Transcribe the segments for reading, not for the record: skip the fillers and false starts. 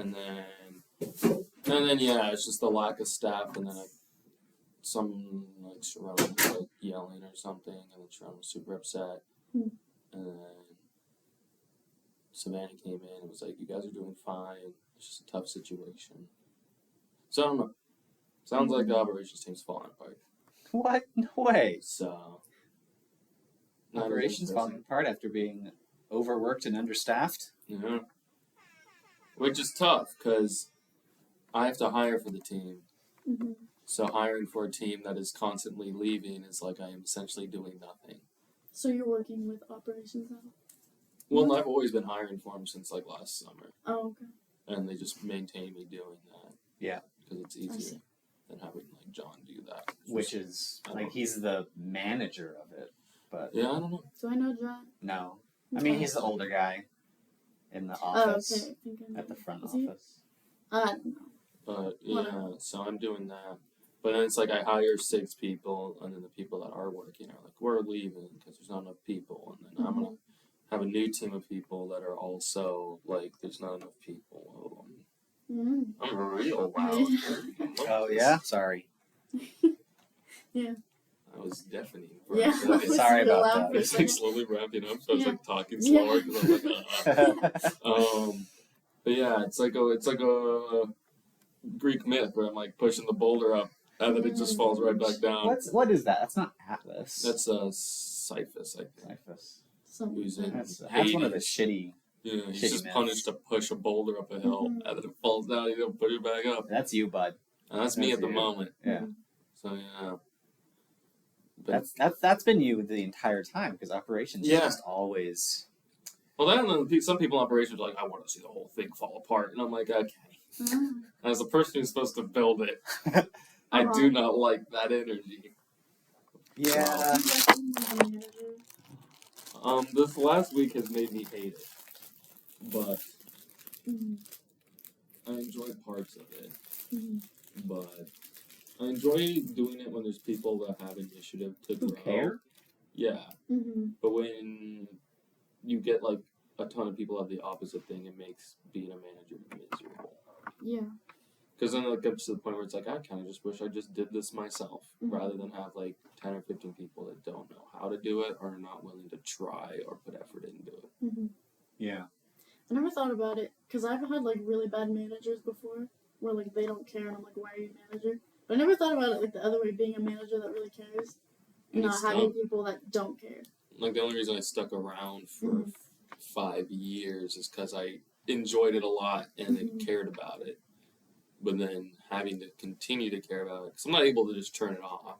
and then yeah, it's just the lack of staff, and then some like Sharon was like yelling or something, and then Sharon was super upset, and then Savannah came in and was like, "You guys are doing fine. It's just a tough situation." So I don't know. Sounds like the operations team's falling apart. What? No way. So Operations falling apart after being overworked and understaffed? Yeah. Which is tough, because I have to hire for the team. Mm-hmm. So hiring for a team that is constantly leaving is like I am essentially doing nothing. So you're working with operations now? Well, I've always been hiring for them since like last summer. Oh, okay. And they just maintain me doing that. Yeah. Because it's easier than having like John do that. Which is, like, he's the manager of it. But yeah, I don't know. Do I know John? No. I mean, he's the older guy in the office. Oh, okay. At the front Is he? office. I don't know. But yeah, Whatever. so I'm doing that. But then it's like I hire 6 people, and then the people that are working are like, we're leaving because there's not enough people. And then I'm going to have a new team of people that are also like, there's not enough people. I'm real loud. Oh, yeah? Sorry. Yeah. I was deafening. Yeah. Sorry about that. It's like slowly ramping up, so I was like talking slower because I'm like, But yeah, it's like a Greek myth where I'm like pushing the boulder up, and then it just falls right back down. What is that? That's not Atlas. That's Sisyphus, I think. Sisyphus. That's one of the shitty. Yeah, he's shitty just myths. punished to push a boulder up a hill, and then it falls down. You don't put it back up. That's you, bud. And that's me at the moment. Yeah. So yeah. But, That's been you the entire time, because operations is just always. Well, then some people in operations are like, I want to see the whole thing fall apart, and I'm like, okay. As a person who's supposed to build it, I do not like that energy. Yeah. This last week has made me hate it, but I enjoy parts of it. But I enjoy doing it when there's people that have initiative to grow. Care? Yeah. But when you get like a ton of people have the opposite thing, it makes being a manager miserable. Yeah. Because then it comes to the point where it's like, I kind of just wish I just did this myself, rather than have like 10 or 15 people that don't know how to do it or are not willing to try or put effort into it. Yeah. I never thought about it, because I've had like really bad managers before, where like they don't care, and I'm like, why are you a manager? But I never thought about it like the other way, being a manager that really cares, and not having people that don't care. Like the only reason I stuck around for 5 years is because I enjoyed it a lot and cared about it. But then having to continue to care about it, because I'm not able to just turn it off.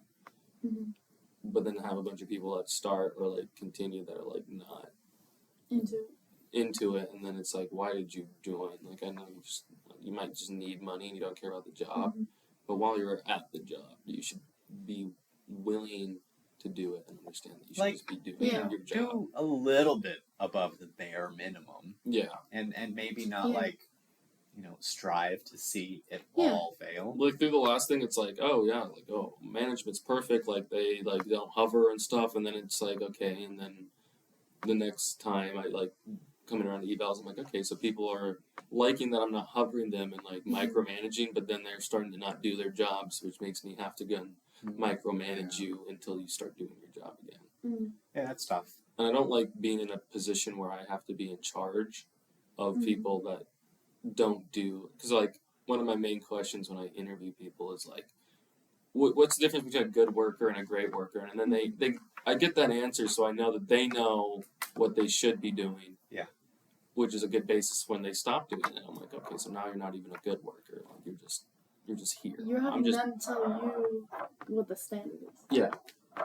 But then have a bunch of people that start or like continue that are like not into it, and then it's like, why did you join? Like, I know you might just need money and you don't care about the job, but while you're at the job, you should be willing to do it and understand that you should just be doing your job. Do a little bit above the bare minimum. Yeah. And maybe not like, strive to see it all fail. Like through the last thing, it's like, management's perfect. Like they like don't hover and stuff, and then it's like, okay, and then the next time I like coming around to evals, I'm like, okay, so people are liking that I'm not hovering them and like micromanaging, but then they're starting to not do their jobs, which makes me have to go and micromanage you until you start doing your job again. Yeah, that's tough. And I don't like being in a position where I have to be in charge of people that don't do, because like one of my main questions when I interview people is like, what's the difference between a good worker and a great worker? And then I get that answer, so I know that they know what they should be doing. Yeah. Which is a good basis when they stop doing it. I'm like, okay, so now you're not even a good worker. Like you're just here. You're having them tell you what the standard is. Yeah.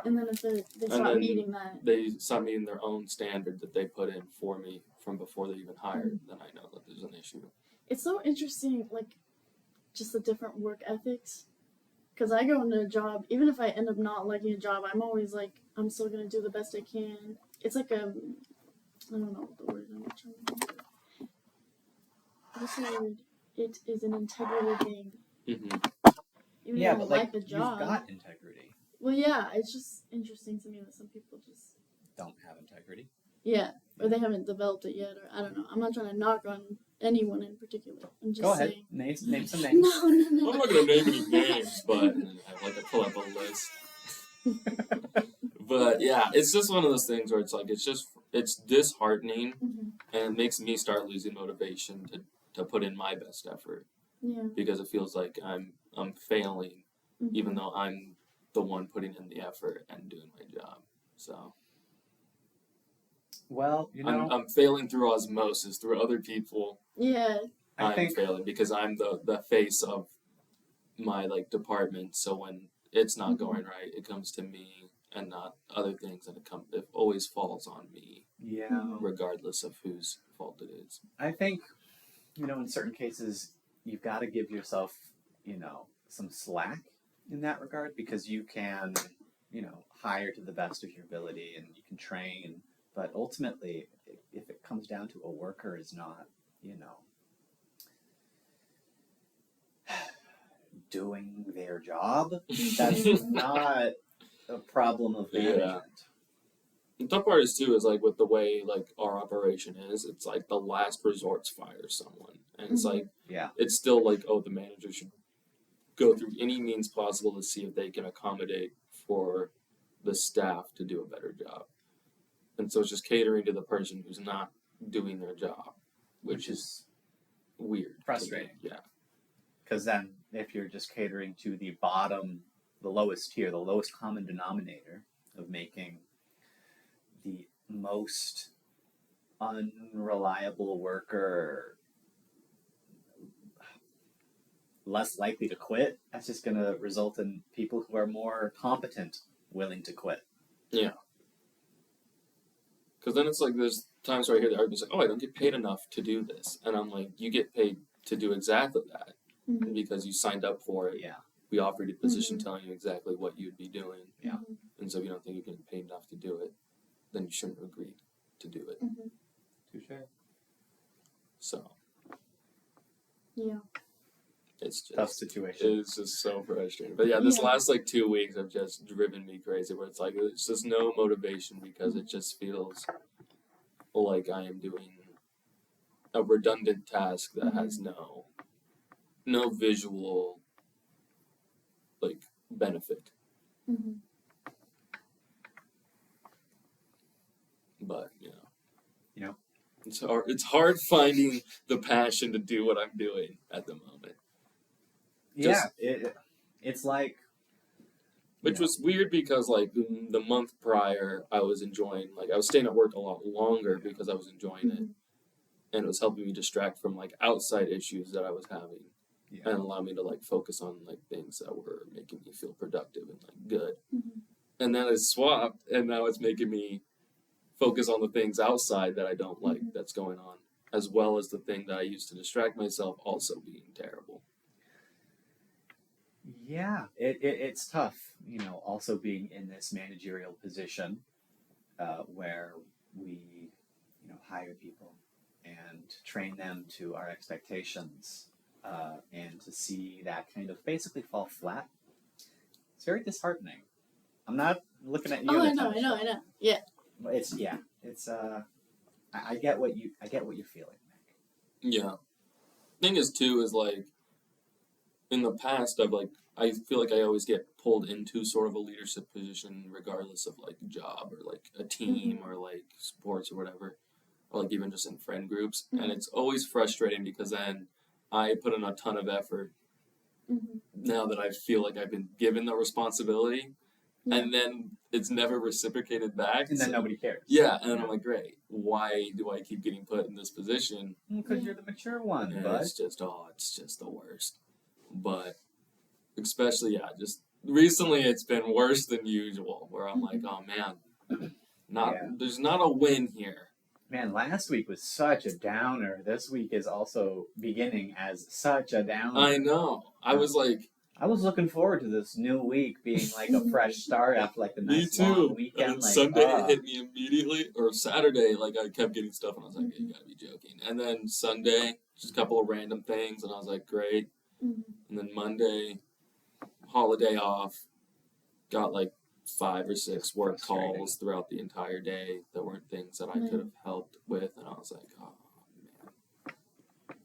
And then if they stop meeting that, they stop meeting their own standard that they put in for me from before they even hired, then I know that there's an issue. It's so interesting, like, just the different work ethics. Because I go into a job, even if I end up not liking a job, I'm always like, I'm still going to do the best I can. It's like I don't know what the word I'm trying to think of. What's the word? It is an integrity thing. Even if I don't like the job. You've got integrity. Well, yeah, it's just interesting to me that some people just don't have integrity. Yeah, or they haven't developed it yet, or I don't know. I'm not trying to knock on anyone in particular. I'm just Go ahead. saying. Name some names. No, no, no. I'm not gonna name any names, but and then have like a pull up a list. But yeah, it's just one of those things where it's like it's disheartening, Mhm. and it makes me start losing motivation to put in my best effort Yeah. because it feels like I'm failing, Mhm. even though I'm the one putting in the effort and doing my job. So Well, I'm failing through osmosis through other people. Yeah. I I'm think failing because I'm the face of my like department. So when it's not Mhm. going right, it comes to me and not other things, and it always falls on me, yeah, regardless of whose fault it is. I think in certain cases you've got to give yourself some slack in that regard because you can hire to the best of your ability and you can train, but ultimately if it comes down to a worker is not doing their job, that's not a problem of Yeah. management. The tough part is too is like with the way like our operation is, it's like the last resort's fire someone, and it's Mhm. like Yeah. it's still like the manager should go through any means possible to see if they can accommodate for the staff to do a better job, and so it's just catering to the person who's not doing their job, which is weird, to me. frustrating. Yeah, Because then if you're just catering to the bottom, the lowest tier, the lowest common denominator of making the most unreliable worker less likely to quit, that's just going to result in people who are more competent willing to quit. yeah. Because then it's like there's times where I hear the arguments like, "Oh, I don't get paid enough to do this," and I'm like, "You get paid to do exactly that Mhm. because you signed up for it. Yeah. We offered you a position Mhm. telling you exactly what you'd be doing, Yeah. Mhm. and so if you don't think you're getting paid enough to do it, then you shouldn't have agreed to do it." Mhm. Touche. So Yeah. it's Tough just situation. it's just so frustrating. But yeah, this Yeah. last like 2 weeks have just driven me crazy. Where it's like it's just no motivation because it just feels like I am doing a redundant task that has no visual like benefit. Mhm. But Yeah. it's hard finding the passion to do what I'm doing at the moment. Yeah. It's like, Which was weird because like the month prior I was enjoying, like I was staying at work a lot longer because I was enjoying it, Mhm. and it was helping me distract from like outside issues that I was having yeah. and allow me to like focus on like things that were making me feel productive and like good. Mhm. And then it's swapped, and now it's making me focus on the things outside that I don't like Mhm. that's going on, as well as the thing that I used to distract myself also being terrible. Yeah, it's tough, also being in this managerial position where we, hire people and train them to our expectations, and to see that kind of basically fall flat. It's very disheartening. I'm not looking at you. Oh, in I the know. Yeah. But it's I get what you're feeling, Nick. Yeah. Thing is too is like in the past I feel like I always get pulled into sort of a leadership position regardless of like job or like a team or like sports or whatever, or like even just in friend groups, and it's always frustrating because then I put in a ton of effort Mhm. now that I feel like I've been given the responsibility, Yeah. and then it's never reciprocated back. And then So, nobody cares. yeah, and then I'm like, great, why do I keep getting put in this position? Because you're the mature one, And bud. it's just the worst. But especially just recently it's been worse than usual where I'm like, oh man, there's not a win here. Man, last week was such a downer. This week is also beginning as such a downer. I know. I was looking forward to this new week being like a fresh start after like the nice long weekend. And then Sunday it hit me immediately, or Saturday, like I kept getting stuff and I was like, you gotta be joking. And then Sunday, just a couple of random things and I was like, great. And then Monday, holiday off, got like 5 or 6 work calls throughout the entire day that weren't things that I could have helped with, and I was like, oh man.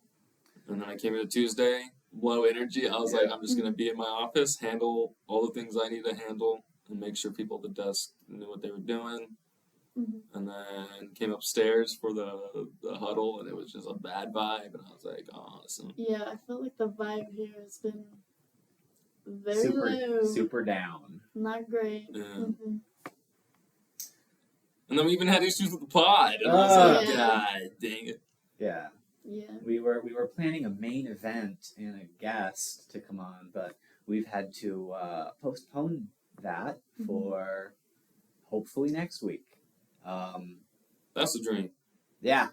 And then I came here Tuesday, low energy. I was like, I'm just gonna be in my office, handle all the things I need to handle, and make sure people at the desk knew what they were doing. Mm-hmm. And then came upstairs for the huddle, and it was just a bad vibe. And I was like, oh, awesome. Yeah, I feel like the vibe here has been very super low. super down. Not great. Yeah. Mm-hmm. And then we even had issues with the pod, and I was like, Yeah. God dang it. Yeah. Yeah. We were planning a main event and a guest to come on, but we've had to postpone that for hopefully next week. That's the dream. Yeah.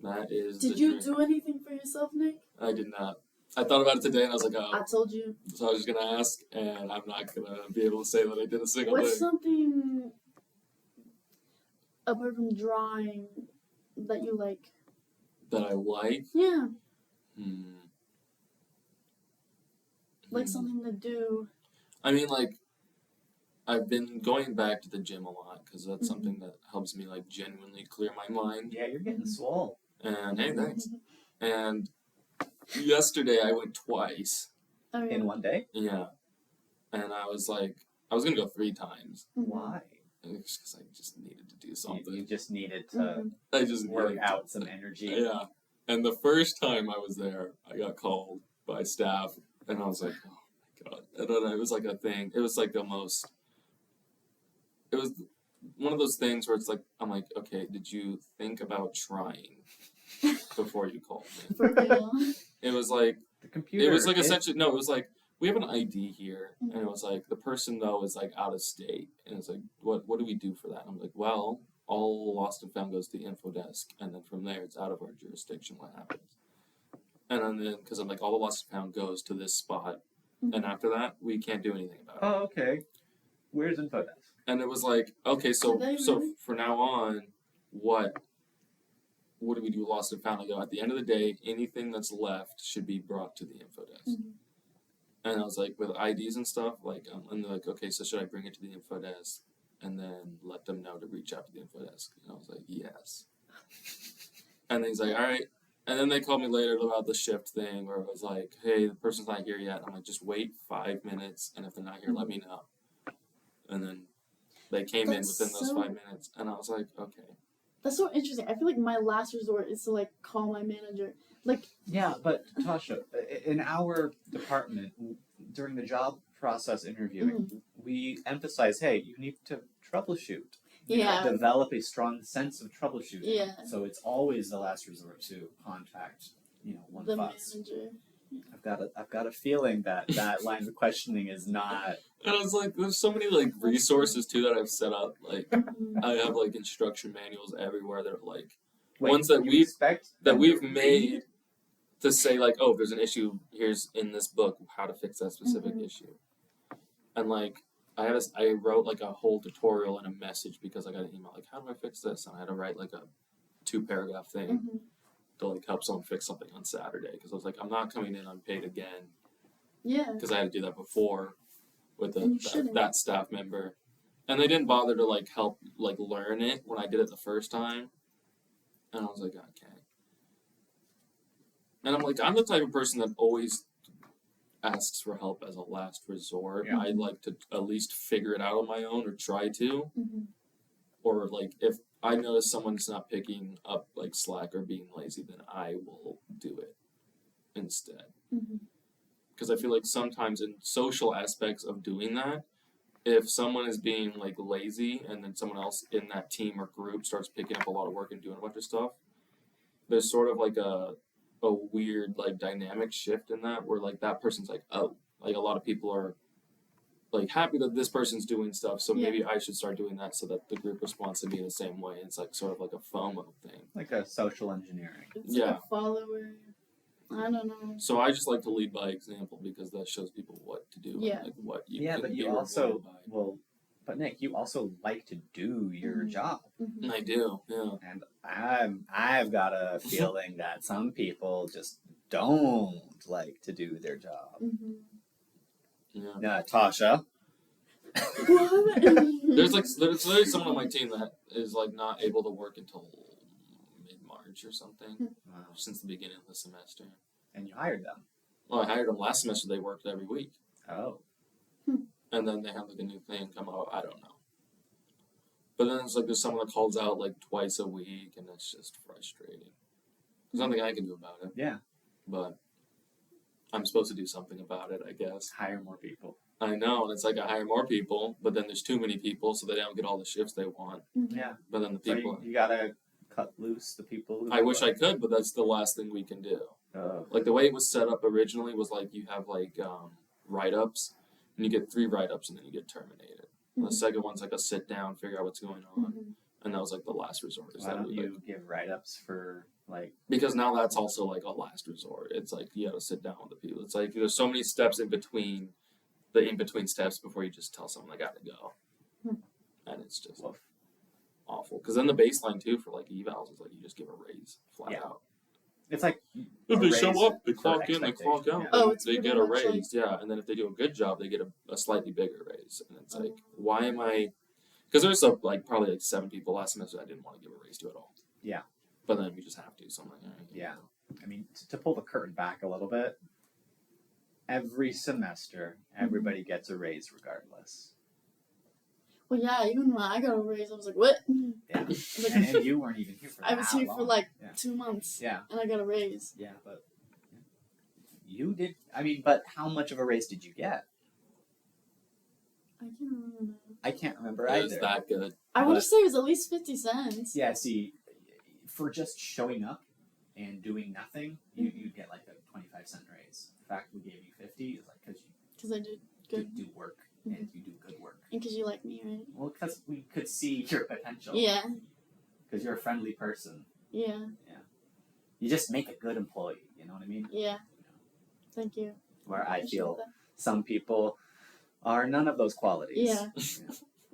That is Did the you dream. do anything for yourself, Nick? I did not. I thought about it today, and I was like, I oh. told you. So I was just gonna ask, and I'm not gonna be able to say that I did a single What's thing. something apart from drawing that you like? That I like? Yeah, Hmm. like something to do. I mean, like, I've been going back to the gym a lot because that's Mhm. something that helps me, like, genuinely clear my mind. Yeah, you're getting swole. And hey, thanks. And yesterday I went twice. Oh, yeah. In one day? Yeah. And I was like, I was gonna go 3 times. Mhm. Why? It's because I just needed to do You something. just needed to Mhm. I just work needed out to, some energy. Yeah. And the first time I was there, I got called by staff, and I was like, oh my God. I don't know. It was like a thing. It was like the most. It was one of those things where it's like, I'm like, okay, did you think about trying before you called me? For real. It was like, The computer. it was like essentially, no, it was like, we have an ID here, Mhm. and it was like, the person though is like out of state, and it's like, what do we do for that? And I'm like, well, all lost and found goes to the info desk, and then from there it's out of our jurisdiction what happens. And then, because I'm like, all the lost and found goes to this spot, and after that, we can't do anything about it. Oh, okay. Where's InfoDesk? And it was like, okay, so Did they so really? for now on, what do we do with lost and found? I go, at the end of the day, anything that's left should be brought to the info desk. Mhm. And I was like, with IDs and stuff, like, and they're like, okay, so should I bring it to the info desk and then let them know to reach out to the info desk? And I was like, yes. And then he's like, all right. And then they called me later about the shift thing, where it was like, hey, the person's not here yet. I'm like, just wait 5 minutes, and if they're not here, let me know. And then they came in That's within those so- 5 minutes, and I was like, okay. That's so interesting. I feel like my last resort is to like call my manager. Like, Yeah, but Tasha, in our department, during the job process interviewing, we emphasize, hey, you need to troubleshoot. You know, yeah, develop a strong sense of troubleshooting. Yeah. So it's always the last resort to contact, one the of us. manager. I've got a feeling that line of questioning is not. And I was like, there's so many like resources too that I've set up. Like, Mhm. I have like instruction manuals everywhere that are like Wait, ones that you we've expect that them we've to made read? to say like, oh, if there's an issue, here's in this book how to fix that specific Mhm. issue. And like I wrote like a whole tutorial and a message because I got an email like, how do I fix this? And I had to write like a 2-paragraph thing Mhm. to like help someone fix something on Saturday because I was like, I'm not coming in unpaid again Yeah. because I had to do that before with And you shouldn't. that staff member. And they didn't bother to like help like learn it when I did it the first time. And I was like, okay. And I'm like, I'm the type of person that always asks for help as a last resort. Yeah. I like to at least figure it out on my own or try to. Mhm. Or like if I notice someone's not picking up like slack or being lazy, then I will do it instead. Mhm. Because I feel like sometimes in social aspects of doing that, if someone is being like lazy and then someone else in that team or group starts picking up a lot of work and doing a bunch of stuff, there's sort of like a weird like dynamic shift in that where like that person's like, oh, like a lot of people are like happy that this person's doing stuff, so Yeah. maybe I should start doing that so that the group responds to me in the same way. It's like sort of like a FOMO thing. Like a social engineering. It's Yeah. like a follower. I don't know. So I just like to lead by example because that shows people what to do Yeah. and like what you Yeah, can but be you rewarded also by. but Nick, you also like to do your Mhm. job. Mhm. I do, yeah. And I've got a feeling that some people just don't like to do their job. Mhm. Yeah. Tasha. What? There's literally someone on my team that is like not able to work until mid-March. March or something Wow. since the beginning of the semester. And you hired them. Well, I hired them last semester. They worked every week, Oh. and then they have like a new thing come out. I don't know. But then it's like there's someone that calls out like twice a week, and it's just frustrating. There's nothing I can do about it. Yeah. But I'm supposed to do something about it, I guess. Hire more people. I know, and it's like I hire more people, but then there's too many people, so they don't get all the shifts they want. Mhm. Yeah. But then the So people, you gotta cut loose the people who. I wish I could, but that's the last thing we can do. Like the way it was set up originally was like you have like write-ups, and you get 3 write-ups, and then you get terminated. And the Mhm. second one's like a sit down, figure out what's going on, Mhm. and that was like the last resort. Is Why that don't we, you like, give write-ups for like? because now that's also like a last resort. It's like you got to sit down with the people. It's like there's so many steps in between steps before you just tell someone I got to go, Hmm. and it's just Woof. awful. Because then the baseline too for like evals is like you just give a raise flat Yeah. out. It's like If a they show raise up, they for clock in, they clock expectation. out. Yeah. Oh, it's they pretty get a much raise, yeah. And then if they do a good job, they get a slightly bigger raise. And it's like, Oh. why am I? Because there's like probably like 7 people last semester I didn't want to give a raise to at all. Yeah. But then we just have to. So I'm like, all right. Yeah. I mean, to pull the curtain back a little bit, every semester, everybody gets a raise regardless. Well, yeah, even when I got a raise, I was like, what? Yeah. Like, And you weren't even here for I was that here for long. like Yeah. 2 months, Yeah. and I got a raise. Yeah, but you did. I mean, but how much of a raise did you get? I can't remember now. I can't remember It was either. that good. I want But- to say it was at least 50 cents. Yeah, see, for just showing up and doing nothing, you'd get like a 25-cent raise. The fact we gave you 50 is like because you Because I did good. do work and you do good work. And because you like me, right? Well, because we could see your potential. Yeah, Because you're a friendly person. yeah, You just make a good employee. You know what I mean? yeah. Thank you. Where I Appreciate feel that. some people are none of those qualities. Yeah.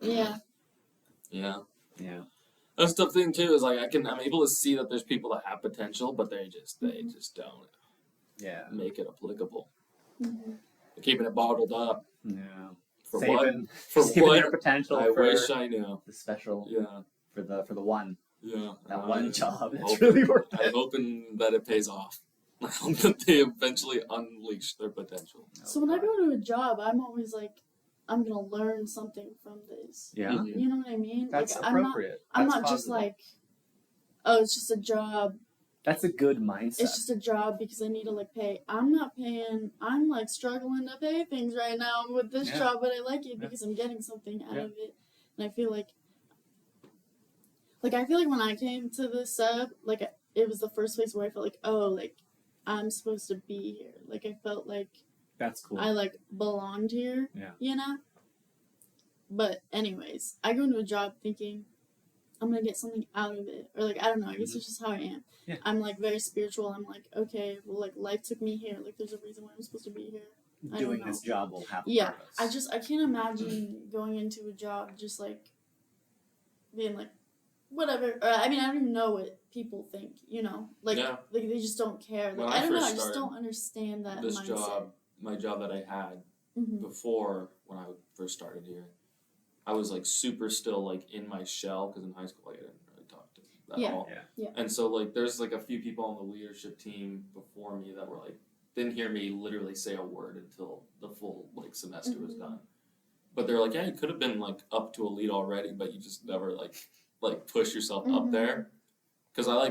Yeah. Yeah. Yeah. That's the thing too. Is like I'm able to see that there's people that have potential, but they just don't Yeah. make it applicable. Mm-hmm. They're keeping it bottled up. Yeah. For saving, what? For saving what? their potential I for wish I knew. the special, Yeah. for the one, Yeah. that one job. It's hope- really worth I'm it. hoping that it pays off. I hope that they eventually unleash their potential. So when I go to a job, I'm always like, I'm gonna learn something from this. Yeah. Mhm. You know what I mean? That's like, appropriate. I'm That's not just positive. like, oh, it's just a job. That's a good mindset. It's just a job because I need to like pay. I'm not paying. I'm like struggling to pay things right now with this Yeah. job, but I like it Yeah. because I'm getting something out Yeah. of it, and I feel like I feel like when I came to the sub, like it was the first place where I felt like, oh, like I'm supposed to be here. Like I felt like That's cool. I like belonged here. Yeah. You know. But anyways, I go into a job thinking I'm gonna get something out of it, or like I don't know. I guess it's just how I am. Yeah. I'm like very spiritual. I'm like, okay, well, like life took me here. Like there's a reason why I'm supposed to be here. I Doing don't this job will have a Yeah, purpose. I can't imagine going into a job just like being like whatever. Or, I mean, I don't even know what people think. You know, like Yeah. like they just don't care. Like When I I don't know. first I just started don't understand that This mindset. job, my job that I had Mm-hmm. before when I first started here, I was like super still like in my shell because in high school I didn't really talk to at Yeah. all. Yeah. Yeah. And so like there's like a few people on the leadership team before me that were like didn't hear me literally say a word until the full like semester was Mhm. done. But they're like, yeah, you could have been like up to a lead already, but you just never like push yourself up Mhm. there. Because I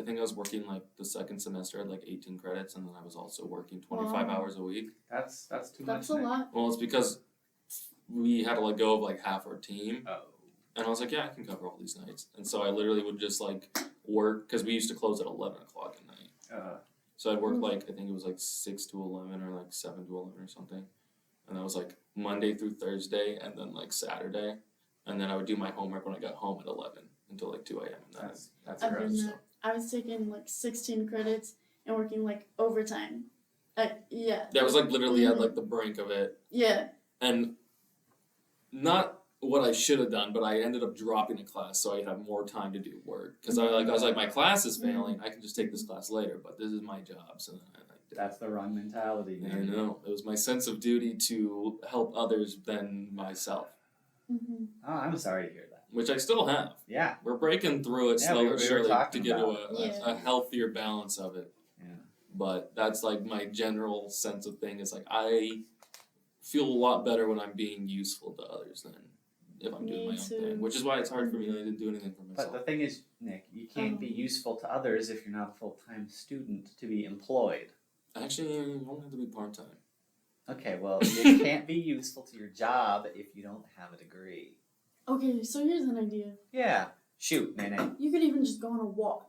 think I was working like the second semester at like 18 credits, and then I was also working 25 Wow. hours a week. That's too That's much. a Nick. lot. Well, it's because we had to let go of like half our team, Oh. and I was like, yeah, I can cover all these nights. And so I literally would just like work because we used to close at 11 o'clock at night. So I'd work Mm. like I think it was like 6 to 11 or like 7 to 11 or something, and that was like Monday through Thursday, and then like Saturday, and then I would do my homework when I got home at 11 until like 2 a.m. And then That's I've gross. been there. I was taking like 16 credits and working like overtime. Yeah. yeah, I was like literally at Mhm. like the brink of it. Yeah. And not what I should have done, but I ended up dropping a class so I have more time to do work. Because I was like, my class is failing. I can just take this class later, but this is my job. So then I did. That's the wrong mentality. I Man. know. It was my sense of duty to help others than myself. Mm-hmm. Oh, I'm sorry to hear that. which I still have. Yeah. We're breaking through it Yeah, slowly we but were surely to talking get to about a healthier balance of it. Yeah. But that's like my general sense of thing is like I feel a lot better when I'm being useful to others than if I'm doing Me my own too. thing. Which is why it's hard for me. I didn't do anything for myself. But the thing is, Nick, you can't be useful to others if you're not a full-time student to be employed. Actually, you don't have to be part-time. Okay, well, you can't be useful to your job if you don't have a degree. Okay, so here's an idea. Yeah. Shoot, Nene. You could even just go on a walk.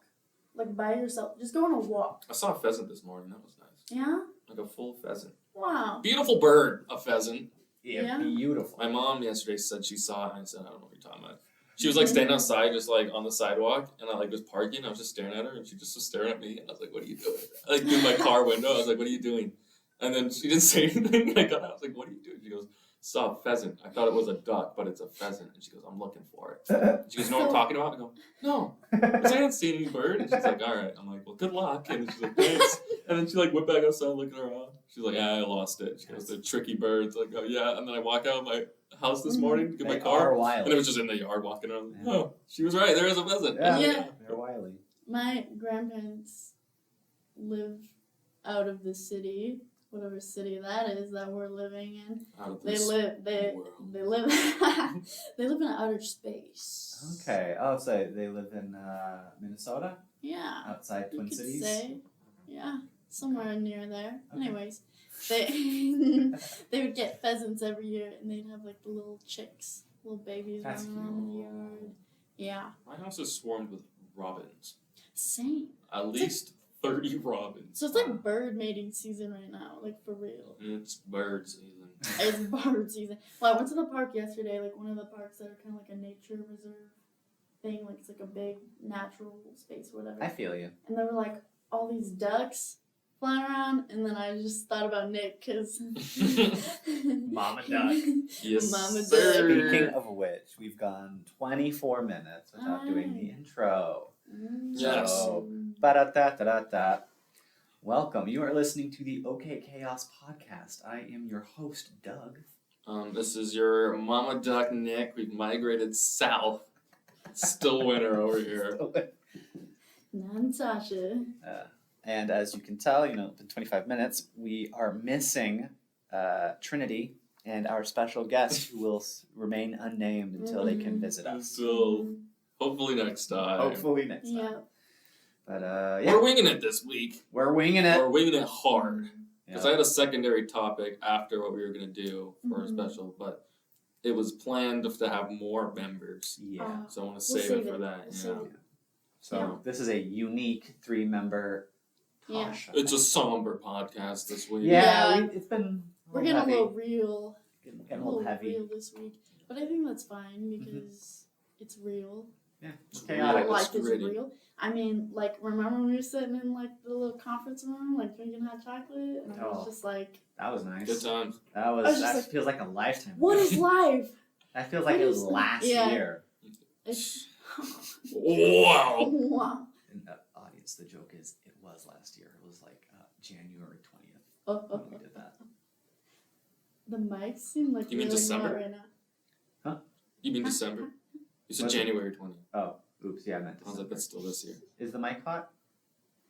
Like by yourself. Just go on a walk. I saw a pheasant this morning. That was nice. Yeah? Like a full pheasant. Wow. Beautiful bird, a pheasant. Yeah. Beautiful. My mom yesterday said she saw it, and I said, I don't know what you're talking about. She was like standing outside, just like on the sidewalk, and I like was parking. I was just staring at her, and she just was staring at me. And I was like, "What are you doing?" I, like through my car window, I was like, "What are you doing?" And then she didn't say anything. I got out. I was like, "What are you doing?" She goes, "Saw a pheasant. I thought it was a duck, but it's a pheasant." And she goes, "I'm looking for it." She goes, "You know what I'm talking about?" I go, "No, because I haven't seen any bird." And she's like, "All right." I'm like, "Well, good luck." And she's like, "Thanks." And then she like went back outside looking around. She's like, "Yeah, I lost it." She goes, "They're tricky birds." Like, "Oh yeah." And then I walk out of my house this morning to get my They car. are wily. And it was just in the yard walking around. Yeah. Oh, she was right. There is a pheasant. Yeah, Yeah. they're wily. My grandparents live out of the city, whatever city that is that we're living in. Out of They this live world. they live they live in outer space. Okay. Oh, so they live in Minnesota? Yeah. Outside You Twin could Cities? say. Yeah. Somewhere near there. Okay. Anyways. They they would get pheasants every year and they'd have like the little chicks, little babies That's running around in the yard. Yeah. My house is swarmed with robins. Same. At least 30 robins. So it's like bird mating season right now, like for real. It's bird season. It's bird season. Well, I went to the park yesterday, like one of the parks that are kind of like a nature reserve thing, like it's like a big natural space or whatever. I feel you. And there were like all these ducks flying around, and then I just thought about Nick because Mama duck. Yes, Mama duck. sir. Speaking of which, we've gone 24 minutes without doing the intro. Yes. So, ba-da-da-da-da-da. Welcome. You are listening to the OK Chaos podcast. I am your host, Doug. This is your Mama Duck Nick. We've migrated south. Still winter over here. Natasha. And as you can tell, in 25 minutes, we are missing Trinity and our special guest who will remain unnamed until they can visit us. So, hopefully next time. Hopefully next time. Yeah. But yeah, We're winging it this week. we're winging it. We're winging it hard. Yeah. Because I had a secondary topic after what we were going to do for a Mhm. special, but it was planned to have more members. Yeah. So I want to We'll save save it for it. that. We'll Yeah. save it. So Yeah. this is a unique 3-member Yeah. talk show. It's a somber podcast this week. Yeah, Yeah. it's been We're getting heavy. a little real. Getting a little heavy. real this week. But I think that's fine because it's real. Yeah, It's chaotic. real. Life is gritty. real. I mean, like, remember when we were sitting in, like, the little conference room, like, drinking hot chocolate? And I was Oh. just like, That was nice. Good times. That I was just that like, feels like a lifetime. what ago. is life? That feels like what it was is- last yeah. year. It's... Wow. wow. In the audience, the joke is it was last year. It was like January 20th Oh, when we did that. The mics seem like You mean really December? hot right now. You mean December? You said Was it? January 20th. Oh, oops, yeah, I meant I was like, that's still this year. Is the mic hot?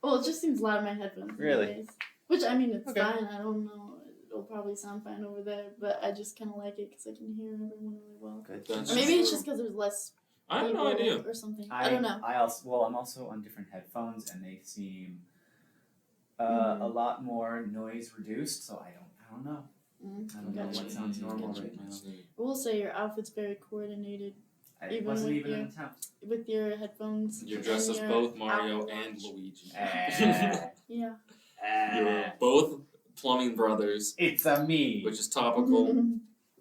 Well, it just seems loud in my headphones. Really? Anyways. Which, I mean, it's Okay. fine. I don't know. It'll probably sound fine over there, but I just kind of like it because I can hear everyone really well. Good. That's Or maybe it's true. just because there's less I have people no idea. or something. I don't know. I'm also on different headphones, and they seem a lot more noise reduced. So I don't know. I don't know Gotcha. what sounds normal Gotcha. right now. I will say your outfit's very coordinated It Even wasn't with even your- an attempt. with your headphones. You're and dressed as your both Mario Apple and Watch. Luigi. Eh, Yeah. You're both plumbing brothers, It's a me. which is topical.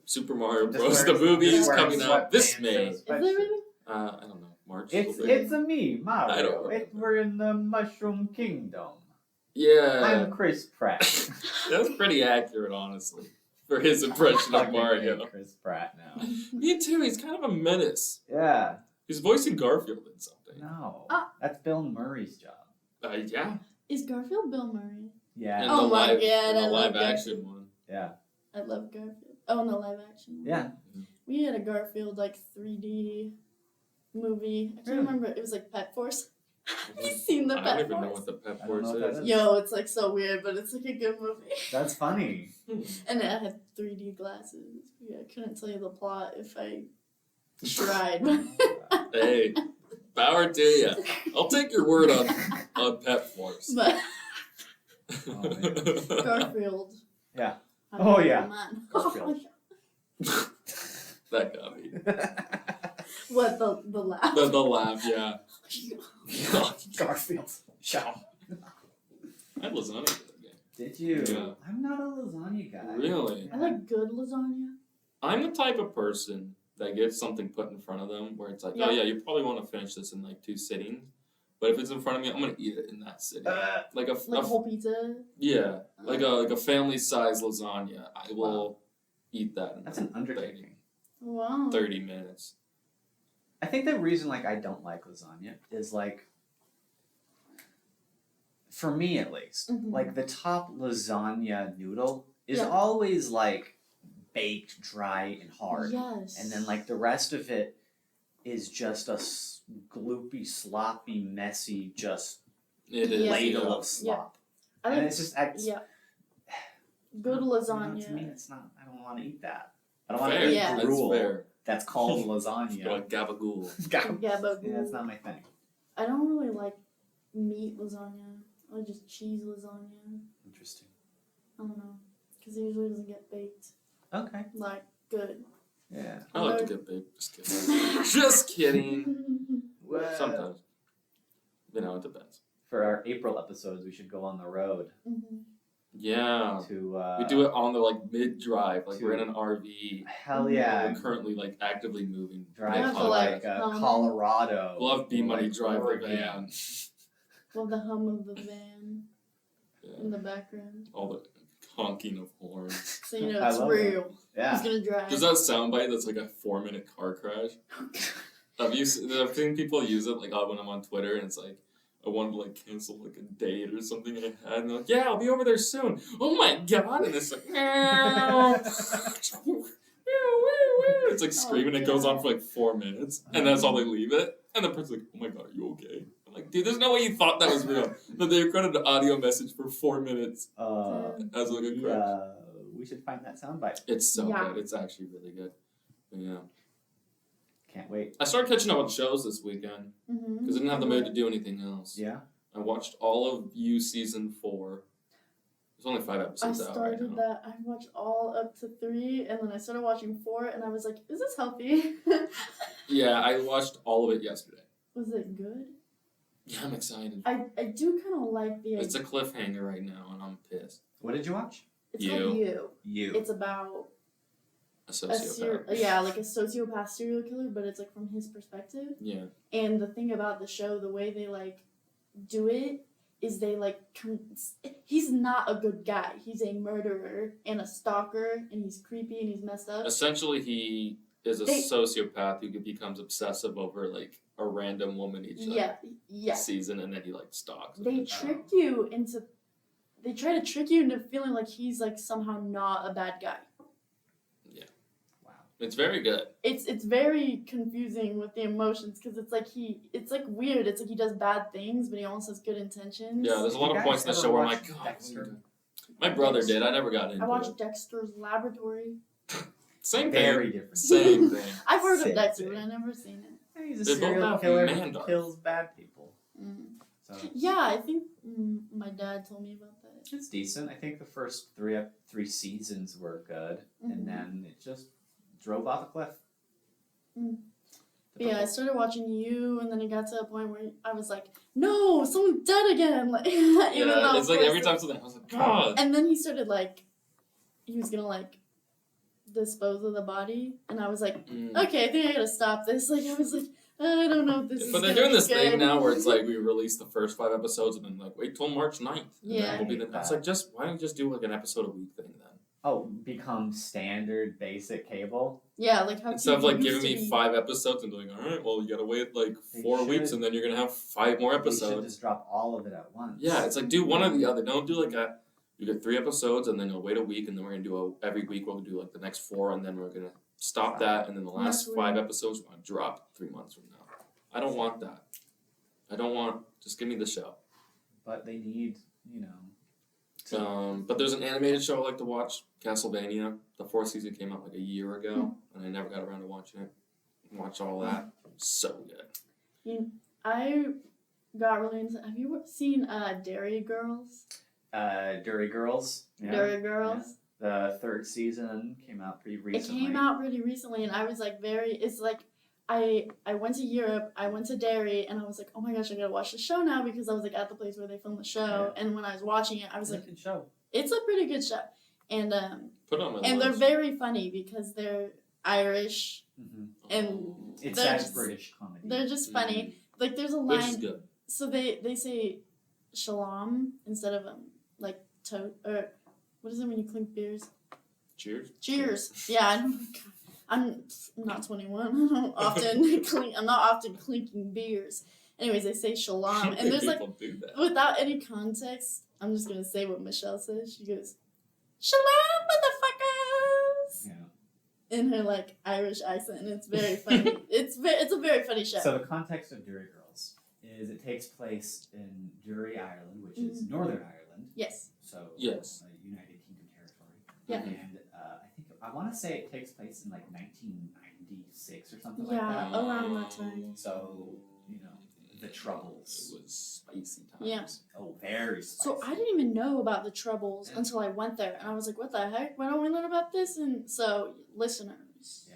Super Mario Just Bros. The wearing- movie just is wearing coming out this sweatpants May. and a Is there sweatshirt. really? I don't know, March. It's hopefully. a me, I don't Mario. remember. We're in the Mushroom Kingdom. Yeah, I'm Chris Pratt. that's pretty accurate, honestly, for his impression of Fucking Mario. Chris Pratt now. Me too. He's kind of a menace. Yeah. He's voicing Garfield in something. No. Ah. That's Bill Murray's job. Yeah. Is Garfield Bill Murray? Yeah. In Oh the my live, God, in the I love live action Garfield. one. Yeah. I love Garfield. Oh, no, live action. Yeah. We had a Garfield like 3D movie. I can't Really? remember. It was like Pet Force. Have you seen the I Pet don't even know Force? what the Pep I don't know Force what that is. is. Yo, it's like so weird, but it's like a good movie. That's funny. And it had 3D glasses. Yeah, I couldn't tell you the plot if I tried. Hey, power to you. I'll take your word on Pep Force. But Oh, man. Garfield. Yeah. I Oh, don't yeah. know, man. Garfield. That got me. What the laugh? The laugh, yeah. Garfield. Shout. I had lasagna the other day. Did you? Yeah. I'm not a lasagna guy. Really? I like good lasagna. I'm the type of person that gets something put in front of them where it's like, Yeah. oh yeah, you probably want to finish this in like 2 sittings. But if it's in front of me, I'm gonna eat it in that sitting. Like Like whole pizza. yeah, like a family size lasagna. I will eat that in That's an undertaking. Wow. 30 minutes. I think the reason like I don't like lasagna is like, for me at least, Mhm. like the top lasagna noodle is Yeah. always like baked, dry, and hard. Yes. And then like the rest of it is just a gloopy, sloppy, messy, just It is. Yeah. ladle Yeah. of slop. I And like, it's just yeah. Good to lasagna. me, it's not. I don't want to eat that. I don't want to Fair. eat Yeah. That's gruel fair. that's called You're lasagna. like gabagool. Gabagool. Yeah, that's not my thing. I don't really like meat lasagna. I like just cheese lasagna. Interesting. I don't know. Because it usually doesn't get baked. Okay. Like, good. Yeah. I like to get baked. Just kidding. Just kidding. Sometimes. You know, it depends. For our April episodes, we should go on the road Yeah. to. We do it on the like mid drive, like we're in to- an RV. Hell yeah! We're currently like actively moving. Drive Yeah, to to, like, Colorado. We'll have B or, Money like, drive the Oregon. van. Well, the hum of the van Yeah. in the background. All the honking of horns. So you know I it's love real. Who's Yeah. gonna drive? There's that soundbite that's like a 4-minute car crash. I've seen people use it like when I'm on Twitter and it's like I wanted to like cancel like a date or something I had and they're like, yeah, I'll be over there soon. Oh my god, and it's like meow. It's like screaming, it goes on for like 4 minutes, and that's all they leave it. And the person's like, oh my god, are you okay? I'm like, dude, there's no way you thought that was real. But they recorded an audio message for 4 minutes as like a crash. We should find that soundbite. It's so Yeah. good. It's actually really good. But yeah. Can't wait. I started catching up on shows this weekend because I didn't have the mood to do anything else. Yeah. I watched all of You season 4. There's only 5 I episodes out right started now. that. I watched all up to 3, and then I started watching 4, and I was like, "Is this healthy?" Yeah, I watched all of it yesterday. Was it good? Yeah, I'm excited. I do kind of like the. It's a cliffhanger right now, and I'm pissed. What did you watch? It's You. called You. You. It's about A sociopath. like a sociopath serial killer, but it's like from his perspective. Yeah. And the thing about the show, the way they like do it is they like he's not a good guy. He's a murderer and a stalker, and he's creepy and he's messed up. Essentially, he is a They- sociopath who becomes obsessive over like a random woman each Yeah. season, and then he like stalks. They her. trick you into. They try to trick you into feeling like he's like somehow not a bad guy. Wow. It's very good. It's very confusing with the emotions because it's like weird. It's like he does bad things, but he almost has good intentions. Yeah, there's a lot You of points in the guys show ever where I'm watch like, God, Dexter? my brother did. I never got into I watched it. Dexter's Laboratory. Same Very thing. different. Same thing. I've heard Same of Dexter, thing. but I've never seen it. He's a They both serial have killer man who dogs. kills bad people. Mm. So Yeah, I think my dad told me about that. it's decent. I think the first three seasons were good, Mhm. and then it just drove off a cliff. Mm. But yeah, I started watching You, and then it got to a point where I was like, "No, someone's dead again!" Like, even though Yeah, it's of like course every time something, I was like, God. And then he started like, he was gonna like dispose of the body, and I was like, Mm. "Okay, I think I gotta stop this." Like, I was like, "I don't know if this is." But they're gonna doing be this good. thing now where it's like we release the first 5 episodes and then like wait till March 9th. And Yeah. then we'll be the, I was like, just why don't you just do like an episode a week thing then? Oh, become standard basic cable. Yeah, like how Instead of TV like used giving to me be. 5 episodes and doing, all right, well you gotta wait like They 4 weeks should. and then you're gonna have 5 more They should episodes. just drop all of it at once. Yeah, it's like do one or the other. Don't do like you get 3 episodes and then you'll wait a week and then we're gonna do every week we'll do like the next 4 and then we're gonna stop that and then the last That's 5 weird. episodes we're gonna drop 3 months from now. I don't want that. I don't want. Just give me the show. But they need, But there's an animated show I like to watch, Castlevania. The 4th season came out like a year ago, and I never got around to watching it. Watch all that. So good. I got really into. Have you seen Dairy Girls? Dairy Girls. Yeah. Dairy Girls. The 3rd season came out pretty recently. It came out pretty recently, and I was like it's like I went to Europe, I went to Derry, and I was like, oh my gosh, I gotta watch the show now because I was like at the place where they filmed the show, and when I was watching it, I was like, good show. It's a pretty good show, and Put it on my and list. they're very funny because they're Irish, and It's they're that just, British comedy. They're just funny. Like there's a Which is line, good. so they say shalom instead of like or what is it when you clink beers? Cheers. Cheers. Yeah, I'm not 21. I don't often I'm not often clinking beers. Anyways, they say shalom, and there's like People do that. without any context, I'm just gonna say what Michelle says. She goes, "Shalom, motherfuckers," in her like Irish accent, and it's very funny. It's a very funny show. So the context of Dairy Girls is it takes place in Dairy, Ireland, which is Northern Ireland. Yes. So Yes. United Kingdom territory. Yeah. And I want to say it takes place in like 1996 or something Yeah, like that. around that time. So the Troubles. It was spicy times. Yeah. Oh, very spicy. So I didn't even know about the Troubles until I went there, and I was like, "What the heck? Why don't we learn about this?" And so, listeners. Yeah.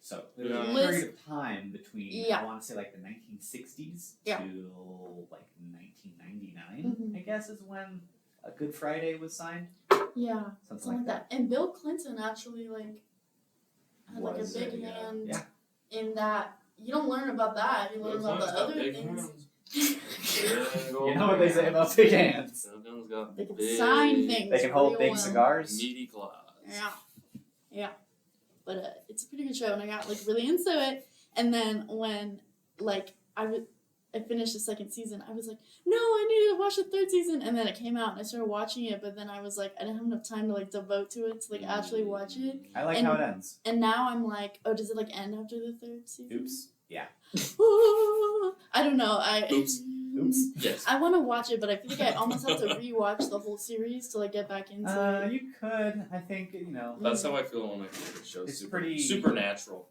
So there was a Liz- period of time between I want to say like the 1960s Yeah. to like 1999. I guess is when a Good Friday was signed. Yeah, Something like that. And Bill Clinton actually had like a big hand in that. You don't learn about that. You learn about the other things. You know what they say about big hands? They can sign things. They can hold real big well. cigars. Meaty claws. Yeah. But it's a pretty good show, and I got like really into it. And then when like I finished the 2nd season, I was like, no, I need to watch the 3rd season. And then it came out, and I started watching it. But then I was like, I didn't have enough time to like devote to it to like actually watch it. I like how it ends. And now I'm like, oh, does it like end after the 3rd season? Oops. Yeah. I don't know. Oops. Yes. I want to watch it, but I feel like I almost have to rewatch the whole series to like get back into it. You could. I think That's how I feel on my favorite shows. It's pretty supernatural.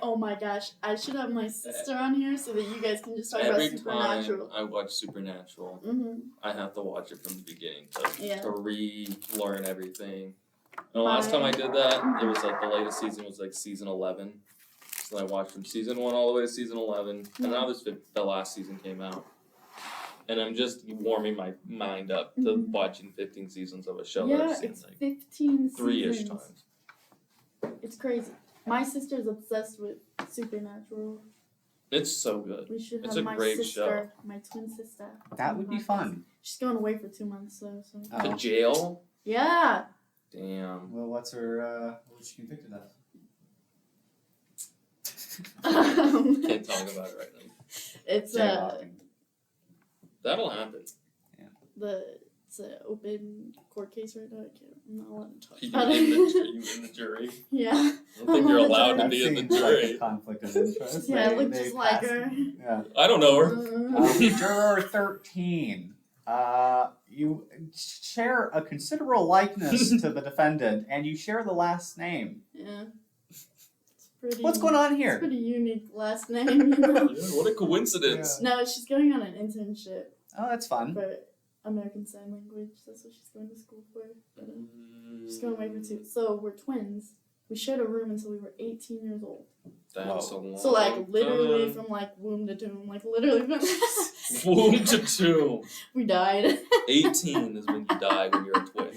Oh my gosh, I should have my sister on here so that you guys can just talk Every about Supernatural. time I watch Supernatural, I have to watch it from the beginning to relearn everything. And the last time I did that, it was like the latest season was like season 11. So I watched from season 1 all the way to season 11, and now the last season came out. And I'm just warming my mind up to watching 15 seasons of a show that I've seen it's like 15 3-ish seasons. times. It's crazy. My sister's obsessed with Supernatural. It's so good. We should It's have a my great sister, show. my twin sister. that would be fun. She's going away for 2 months, so. The jail? Yeah. Damn. Well, what's her? What was she convicted of? Can't talk about it right now. It's Jaywalking. That'll happen. it's an open court case right now. I'm not allowed to talk You about in the it. jury. Yeah. I don't think you're allowed to That be in the seems like jury. a conflict of interest. Yeah, They- it looked they just like passed her. it. Yeah. I don't know her. Juror 13. You share a considerable likeness to the defendant, and you share the last name. Yeah. It's pretty. What's going on It's here? a pretty unique last name, you know? Yeah, what a coincidence. No, she's going on an internship Oh, that's fun. for American Sign Language. That's what she's going to school for. But, she's going away for 2. So we're twins. We shared a room until we were 18 years old. That's a long So like literally time. from like womb to tomb, like literally from Womb to tomb. we died. 18 is when you die when you're a twin.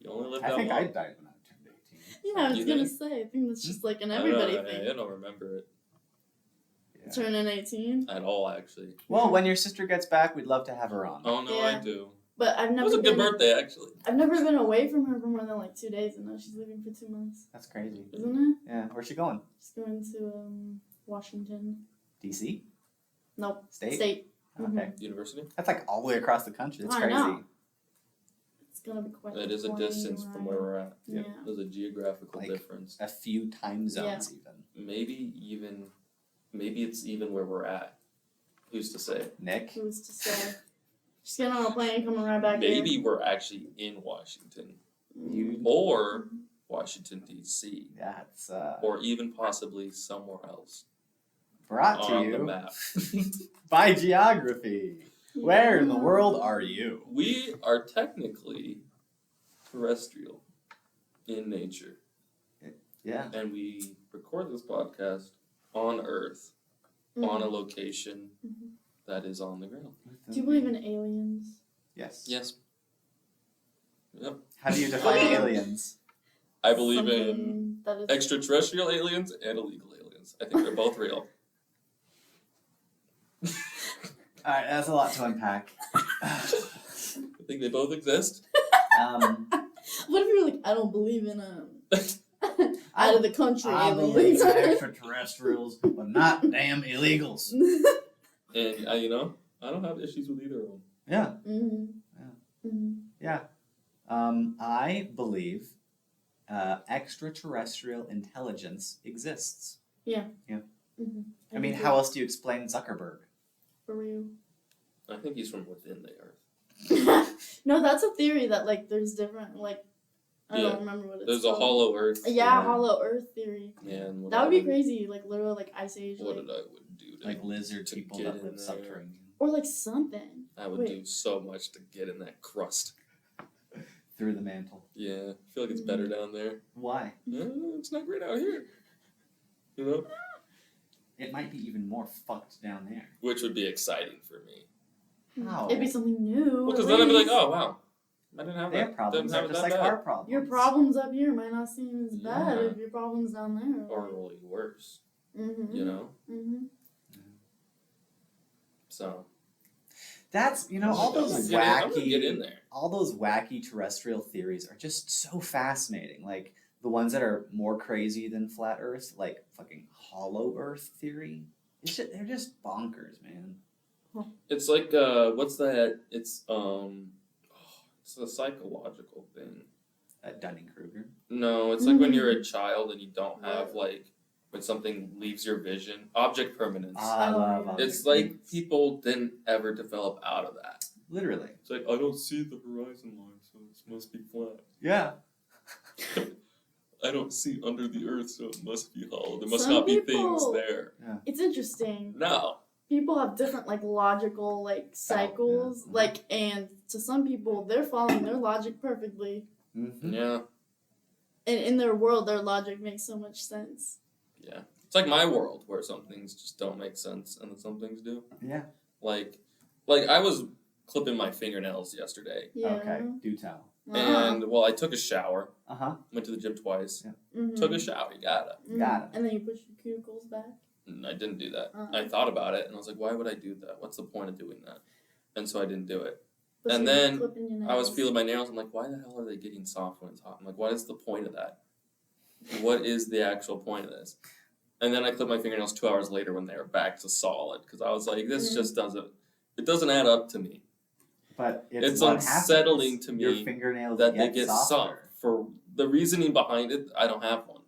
You only live that I think long. I died when I turned 18. Yeah, I was You gonna think? say. I think that's just like an I don't everybody know, thing. I don't remember it Yeah. Turning 18. at all, actually. Well, when your sister gets back, we'd love to have her on. Oh no, Yeah. I do. But I've It never was a good been. birthday, actually. I've never been away from her for more than like 2 days, and now she's leaving for 2 months. That's crazy. Isn't it? Yeah, where's she going? She's going to Washington. DC? Nope. State? State. Okay. University. That's like all the way across the country. That's I crazy. know. It's gonna be quite. That is a 20, distance from where right? we're at. Yeah. There's a geographical Like- difference. A few time zones even. Maybe it's even where we're at. Who's to say? Nick? Who's to say? Just getting on a plane, coming right back Maybe we're actually in Washington You or Washington D.C. That's or even possibly somewhere else brought to on the you map. by geography. Yeah. Where in the world are you? We are technically terrestrial in nature, Yeah. and we record this podcast on Earth, on a location Mhm. that is on the ground. Do you believe in aliens? Yes. Yes. Yep. How do you define aliens? I believe in Something that is extraterrestrial aliens and illegal aliens. I think they're both real. All right, that's a lot to unpack. I think they both exist. What if you're like, I don't believe in out of the country I believe aliens? in extraterrestrials, but not damn illegals. And I don't have issues with either of them. Yeah. Mm-hmm. Yeah. Mm-hmm. Yeah. I believe extraterrestrial intelligence exists. Mm-hmm. I mean, how else do you explain Zuckerberg? For real. I think he's from within the Earth. No, that's a theory that like there's different like I Yeah. don't remember what it's There's a called. hollow Earth. Yeah, hollow Earth theory. Man, what That I would be crazy, like literally like ice age, What like, I would do to Like lizard to people get that in live there. subterranean. or like something. I would Wait. do so much to get in that crust. Through the mantle. Yeah, I feel like it's better down there. Why? It's not great out here. You know? It might be even more fucked down there. Which would be exciting for me. How? It'd be something new. Well, because at then I'd be like, least. oh, wow. I didn't have Their that. problems Didn't are have it just that like bad. our problems. Your problems up here might not seem as bad Yeah. if your problems down there. Or really worse, Mm-hmm. you know? Mm-hmm. So. That's all those I'm gonna get in wacky, there. all those wacky terrestrial theories are just so fascinating. Like the ones that are more crazy than flat Earth, like fucking hollow Earth theory. They're just bonkers, man. It's like, what's that? It's a psychological thing. Dunning-Kruger. No, it's like when you're a child and you don't have, like, when something leaves your vision. Object permanence. I Oh, love yeah. object It's like permanence. people didn't ever develop out of that. Literally. It's like, I don't see the horizon line, so it must be flat. Yeah. I don't see under the earth, so it must be hollow. There must Some not be people- things there. It's interesting. No. People have different like logical like cycles, yeah. like, and to some people they're following their logic perfectly, Mm-hmm. Yeah. and in their world their logic makes so much sense. Yeah. It's like my world, where some things just don't make sense, and then some things do. Yeah. Like I was clipping my fingernails yesterday, Yeah. Okay. Do tell. and I took a shower. Uh-huh. Went to the gym twice. Mhm. Took a shower. You gotta. Got it. And then you push your cuticles back. And I didn't do that. Uh-huh. I thought about it, and I was like, why would I do that? What's the point of doing that? And so I didn't do it. But And you're then clipping your I was nails. feeling my nails. I'm like, why the hell are they getting soft when it's hot? I'm like, what is the point of that? What is the actual point of this? And then I clipped my fingernails 2 hours later when they were back to solid, because I was like, this just doesn't add up to me. But It's what unsettling happens. to me Your fingernails that they get softer. soft. For the reasoning behind it, I don't have one,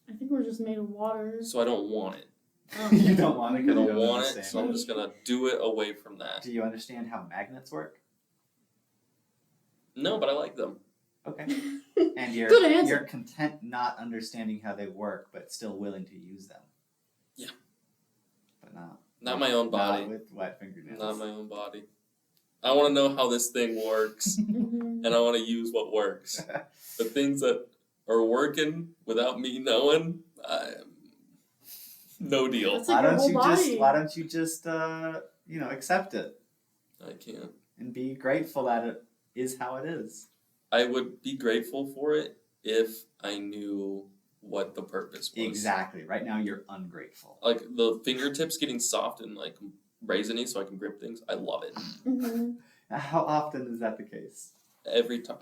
I think we're just made of water. so I don't want it. You don't want it I because you don't don't want it, understand. so I'm just gonna do it away from that. Do you understand how magnets work? No, but I like them. Okay. And you're Good answer. you're content not understanding how they work, but still willing to use them. Yeah. But not Not my own body. Not with wet fingernails. Not my own body. I want to know how this thing works, Mhm. and I want to use what works. The things that are working without me knowing, no deal. That's like your whole body. Why don't you just accept it I can't. and be grateful that it is how it is. I would be grateful for it if I knew what the purpose was. Exactly. Right now you're ungrateful. Like the fingertips getting soft and like raisiny so I can grip things. I love it. Mhm. How often is that the case? Every time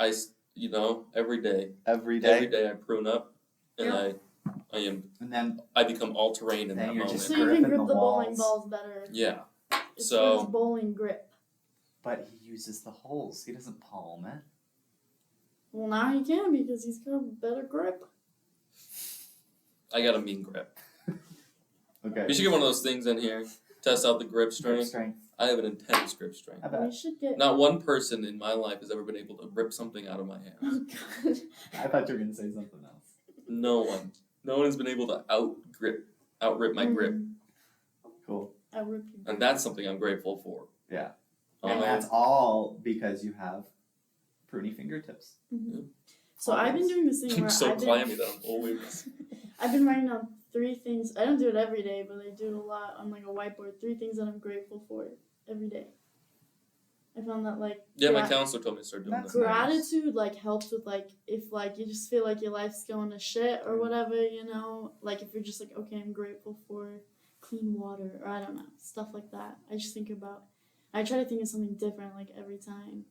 every day. Every day. Every day I prune up and Yeah. And then I become all terrain in Then that you're moment. just So you can gripping grip the the bowling walls. balls better. Yeah. It's So- for his bowling grip. but he uses the holes. He doesn't palm it. Well, now he can because he's got a better grip. I got a mean grip. Okay. We should get one of those things in here. Test out the grip Grip strength. strength. I have an intense grip strength. I We bet. should get. Not one person in my life has ever been able to rip something out of my hands. Oh God. I thought you were gonna say something else. No one. No one has been able to outrip my grip. Cool. I rip you. And that's something I'm grateful for. Yeah. Um, And that's all because you have pruny fingertips. So I've been doing this thing I'm where so I've been. clammy that I'm always. I've been writing down 3 things. I don't do it every day, but I do it a lot on like a whiteboard. 3 things that I'm grateful for every day. I found that like Yeah, my counselor told me to start doing That's that. gratitude like helps with like if like you just feel like your life's going to shit or whatever, you know, like if you're just like, okay, I'm grateful for clean water or I don't know, stuff like that. I just think about. I try to think of something different like every time,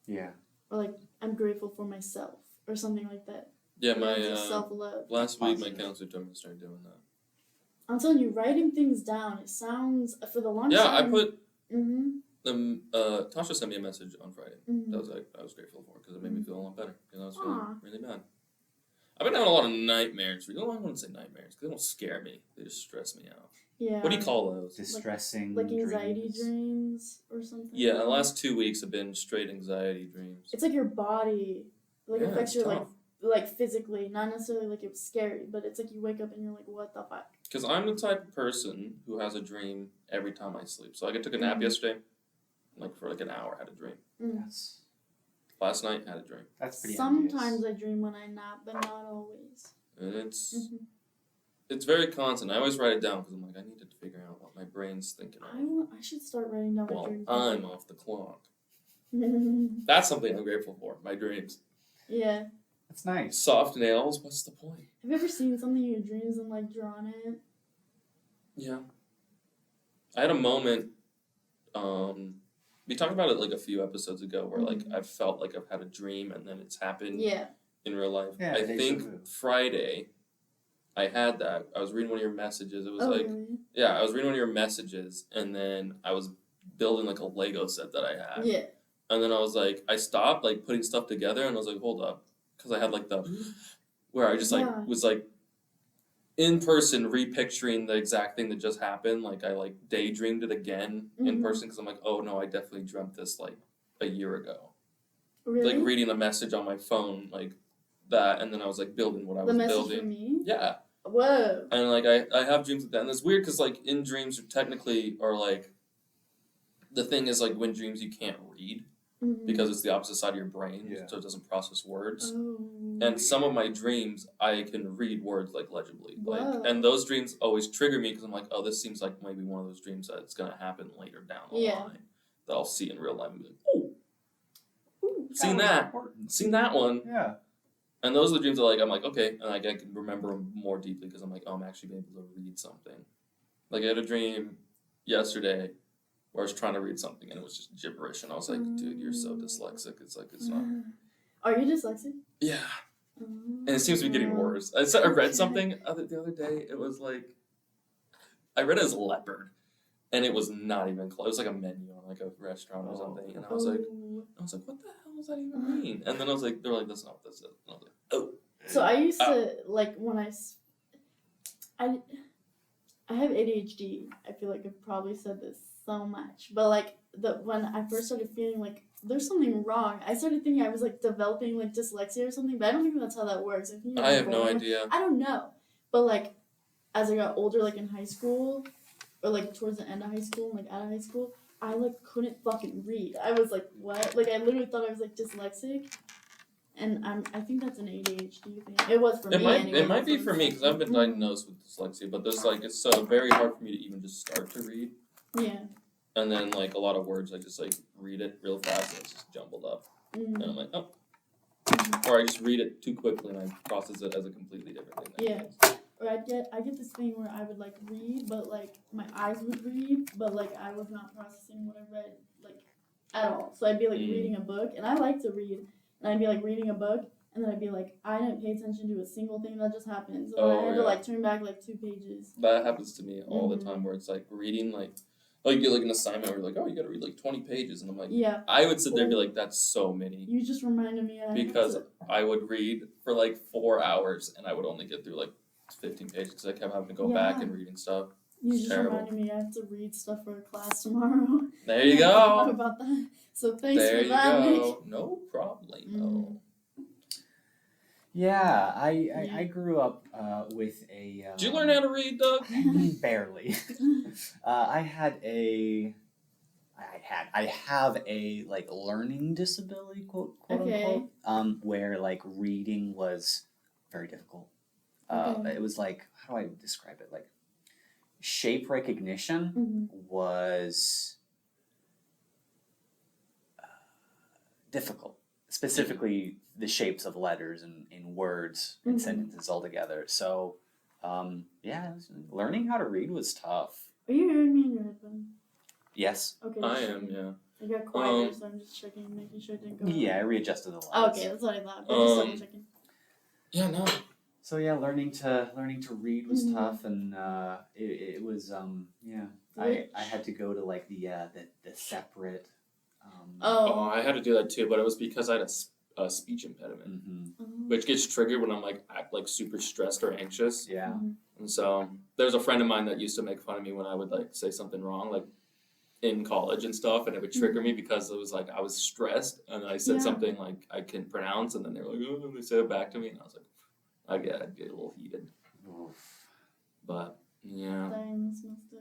Yeah. or like I'm grateful for myself or something like that. Yeah, You know, my just self-love. last week my Positive. counselor told me to start doing that. I'm telling you, writing things down. It sounds for the longest Yeah, I time. put Mhm. Tasha sent me a message on Friday. Mhm. That I was grateful for because it made me feel a lot better. Because I was Aw. feeling really bad. I've been having a lot of nightmares. I wouldn't say nightmares because they don't scare me. They just stress me out. Yeah. What do you call those? Distressing. Like anxiety dreams. dreams or something. Yeah, the last 2 weeks have been straight anxiety dreams. It's like your body, like Yeah, affects it's your tough. like physically, not necessarily like it's scary, but it's like you wake up and you're like, what the fuck? Because I'm the type of person who has a dream every time I sleep. So I took a nap Mhm. yesterday, like for like an hour, had a dream. That's Last night, had a dream. pretty Sometimes envious. I dream when I nap, but not always. And it's Mhm. it's very constant. I always write it down because I'm like, I need to figure out what my brain's thinking of I should start writing down my while dreams. I'm off the clock. That's something I'm grateful for, my dreams. Yeah. That's nice. Soft nails, what's the point? Have you ever seen something in your dreams and like drawn it? Yeah. I had a moment, we talked about it like a few episodes ago where like Mhm. I've felt like I've had a dream and then it's happened Yeah. in real life. Yeah, I déjà think vu. Friday I had that. I was reading one of your messages. It was Oh, like, really? yeah, I was reading one of your messages and then I was building like a Lego set that I had. Yeah. And then I was like, I stopped like putting stuff together and I was like, hold up. Because I had like the, where I just like Yeah. was like in person repicturing the exact thing that just happened. Like I like daydreamed it again in Mhm. person because I'm like, oh no, I definitely dreamt this like a year ago. Really? Like reading a message on my phone like that. And then I was like building what I the was message building. from me? Yeah. Whoa. And like I have dreams like that. And it's weird because like in dreams technically are like, the thing is like when dreams you can't read. Mhm. Because it's the opposite side of your brain, Yeah. so it doesn't process words. Oh. And some of my dreams, I can read words like legibly, like, Whoa. and those dreams always trigger me because I'm like, oh, this seems like maybe one of those dreams that's gonna happen later down the Yeah. line that I'll see in real life and be like, oh, Ooh. seen was that, important. seen that one. Yeah. And those are the dreams that like I'm like, okay, and like I can remember them more deeply because I'm like, oh, I'm actually able to read something. Like I had a dream yesterday where I was trying to read something and it was just gibberish, and I was like, dude, you're so dyslexic. It's like it's not. Are you dyslexic? Yeah. And it seems to be getting worse. I read something the other day. It was like, I read it as leopard, and it was not even close. It was like a menu on like a restaurant or something, and I was like, what the hell does that even mean? And then I was like, they were like, that's not what this is. And I was like, oh. So I used to like when I have ADHD. I feel like I've probably said this so much, but like when I first started feeling like there's something wrong, I started thinking I was like developing like dyslexia or something, but I don't think that's how that works. I think you're I have no born- idea. I don't know, but like as I got older, like in high school, or like towards the end of high school, like out of high school, I like couldn't fucking read. I was like, what? Like I literally thought I was like dyslexic. And I think that's an ADHD thing. It was for me. Anyway, It might be that's for what me I'm because I've been saying. diagnosed with dyslexia, but there's like it's so very hard for me to even just start to read, Yeah. and then like a lot of words I just like read it real fast and it's just jumbled up, and I'm like, oh, or I just read it too quickly and I process it as a completely different thing. Yeah. Or I get this thing where I would like read, but like my eyes would read, but like I was not processing what I read like at all. So I'd be like reading a book, and I like to read, and I'd be like reading a book, and then I'd be like, I didn't pay attention to a single thing that just happened, so I had to like turn back like 2 pages. That happens to me all the time where it's like reading like like you get like an assignment where you're like, oh, you got to read like 20 pages, and I'm like, Yeah. I would sit there and be like, that's so many. You just reminded me. Because I would read for like 4 hours and I would only get through like 15 pages because I kept having to go back and read and stuff. You It's just terrible. reminded me I have to read stuff for a class tomorrow. There you I forgot go. about that. So thanks There for you that, go. Nick. No problem. Mm. Yeah, I Yeah. grew up with a. Did you learn how to read, Doug? Barely. I have a like learning disability, quote Okay. unquote, where like reading was very difficult. Okay. It was like, how do I describe it? Like shape recognition was difficult, specifically the shapes of letters and in words and sentences all together. So, learning how to read was tough. Are you hearing me in your headphone? Yes. Okay. I am, yeah. I got quieter, so I'm just checking, making sure it didn't go. Yeah, I readjusted the lines. Oh, okay, that's what I thought. But just double checking. Yeah, no. So yeah, learning to read was tough, and it was I had to go to like the separate. I had to do that too, but it was because I had a speech impediment, which gets triggered when I'm like super stressed or anxious. Yeah. And so there's a friend of mine that used to make fun of me when I would like say something wrong, like in college and stuff, and it would trigger me because it was like I was stressed and I said something like I couldn't pronounce, and then they were like, oh, and they said it back to me, and I was like, I'd get a little heated. But yeah. Dang, this must have.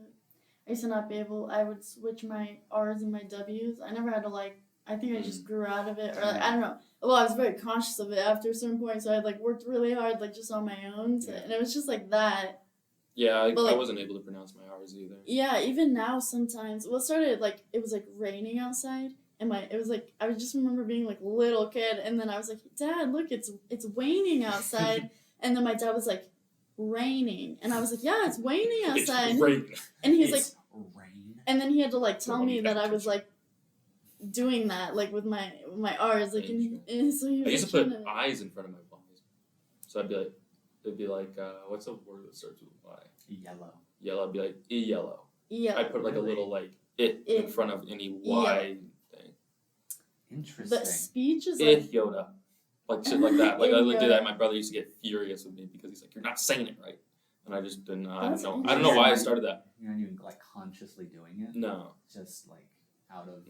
I used to not be able. I would switch my R's and my W's. I never had to like. I think I just grew out of it, or like, I don't know. Well, I was very conscious of it after a certain point, so I like worked really hard, like just on my own, and it was just like that. Yeah, I like, wasn't able to pronounce my R's either. Yeah, even now sometimes. Well, it started like it was like raining outside, and it was like I just remember being like little kid, and then I was like, Dad, look, it's waning outside, and then my dad was like, raining, and I was like, yeah, it's waning outside, It's raining. and he was like, rain, and then he had to like tell me that I was like doing that like with my R's, like, and so he was I used like, to put I's in front of my Y's, so it'd be like, what's a word that starts with Y? Yellow. Yellow. I'd be like yellow. yeah. I'd put like a little like it in front of any Y thing. Interesting. The speech is like Yoda, like shit like that. Like I would do that. My brother used to get furious with me because he's like, "You're not saying it right," and I just didn't. I don't know why I started that. You're not even like consciously doing it. No. Just like out of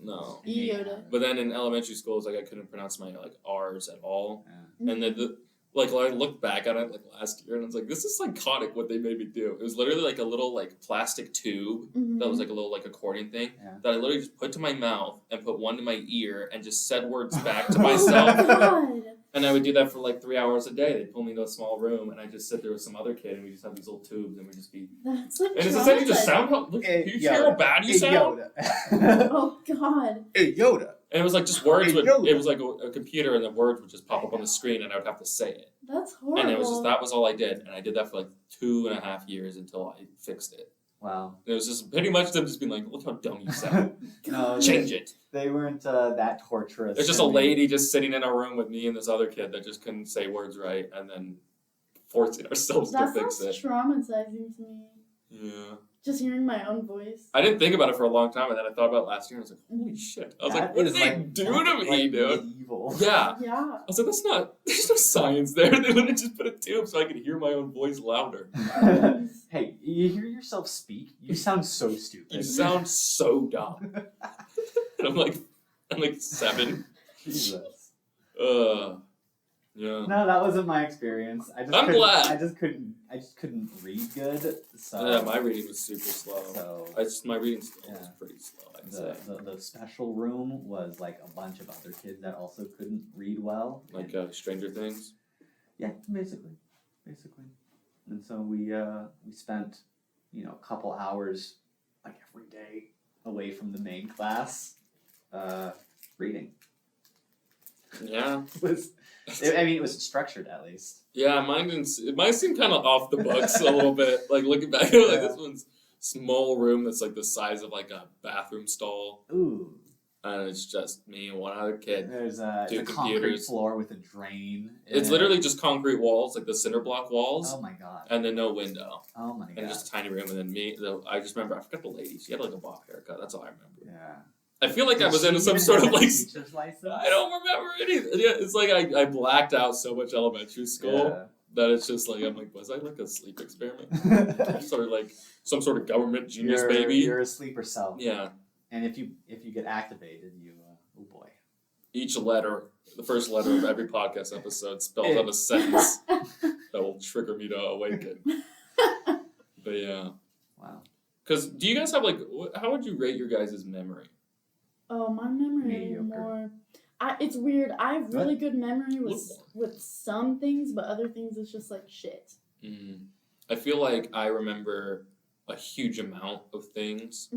Yoda. But then in elementary school, it was like I couldn't pronounce my like R's at all, Yeah. and then like I looked back at it like last year, and I was like, "This is psychotic." What they made me do. It was literally like a little like plastic tube that was like a little like accordion thing that I literally just put to my mouth and put one to my ear and just said words back to myself. God. And I would do that for like 3 hours a day. They'd pull me into a small room, and I'd just sit there with some other kid, and we just have these little tubes, and we'd just be. That's like. And it's essentially just sound. Look, you hear how bad you sound? Yoda. Oh God. Hey Yoda. And it was like just words. Hey, It was like a computer, and the words would just pop up on the screen, and I would have to say it. That's horrible. And it was just that was all I did, and I did that for like 2.5 years until I fixed it. Wow. And it was just pretty much them just being like, "Look how dumb you sound. No, Change it." They weren't that torturous. There's just a lady just sitting in a room with me and this other kid that just couldn't say words right, and then forcing ourselves that to fix sounds it. traumatizing to me. Yeah. Just hearing my own voice. I didn't think about it for a long time, and then I thought about it last year, and I was like, "Holy shit!" I was like, "What did they do to me, dude?" Medieval. Yeah. Yeah. I was like, there's no science there. They would have just put a tube so I could hear my own voice louder. Hey, you hear yourself speak? You sound so stupid. You sound so dumb. And I'm like 7. Jesus. Yeah. No, that wasn't my experience. I'm glad. I just couldn't read good. So Yeah, my reading was super slow. So my reading skill was pretty slow, I'd say. the special room was like a bunch of other kids that also couldn't read well. Like Stranger Things. Yeah, basically. And so we spent, a couple hours like every day away from the main class, reading. Yeah. It was structured at least. Yeah, mine seemed kind of off the books a little bit. Like looking back, like this one's small room that's like the size of like a bathroom stall. Ooh. and it's just me and one other kid. There's Two it's a concrete computers. floor with a drain. It's literally just concrete walls, like the cinder block walls, Oh my god. and then no window, Oh my god. and just a tiny room. And then me, I just remember I forgot the lady. She had like a bob haircut. That's all I remember. Yeah. I feel like I Did was she in some even sort have of a like. teacher's license? I don't remember anything. Yeah, it's like I blacked out so much elementary school that it's just like I'm like, was I like a sleep experiment? Yeah. Sort of like some sort of government genius baby. You're a sleeper cell. Yeah. And if you get activated, you oh boy. Each letter, the first letter of every podcast episode spells out a sentence that will trigger me to awaken. But yeah. Wow. Because do you guys have like, how would you rate your guys' memory? Oh, my memory Mediocre. more. It's weird. I have really good memory with Lukewarm. some things, but other things it's just like shit. I feel like I remember a huge amount of things.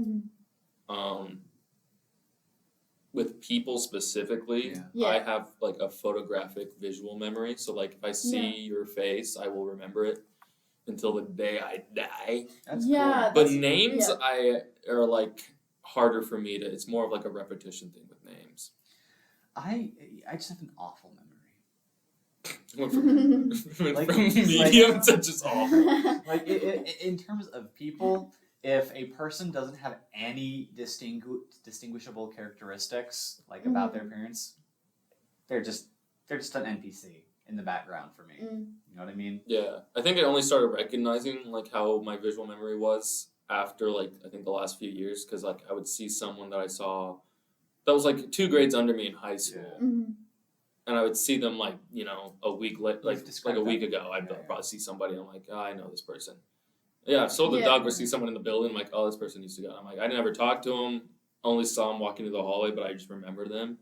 With people specifically, Yeah. I have like a photographic visual memory. So like if I see your face, I will remember it until the day I die. That's Yeah, cool. But That's- names yeah. I are like harder for me to. It's more of like a repetition thing with names. I just have an awful memory. Went from, Like- from like- medium to just awful. Like in terms of people, if a person doesn't have any distinguishable characteristics like about their appearance, they're just an NPC in the background for me. You know what I mean? Yeah, I think I only started recognizing like how my visual memory was after like I think the last few years because like I would see someone that I saw that was like 2 grades under me in high school, and I would see them like a week like a week ago. I'd probably see somebody. And I'm like, oh, I know this person. Yeah, I've sold the dog or see someone in the building. I'm like, oh, this person used to go. I'm like, I never talked to him. Only saw him walking through the hallway, but I just remember them.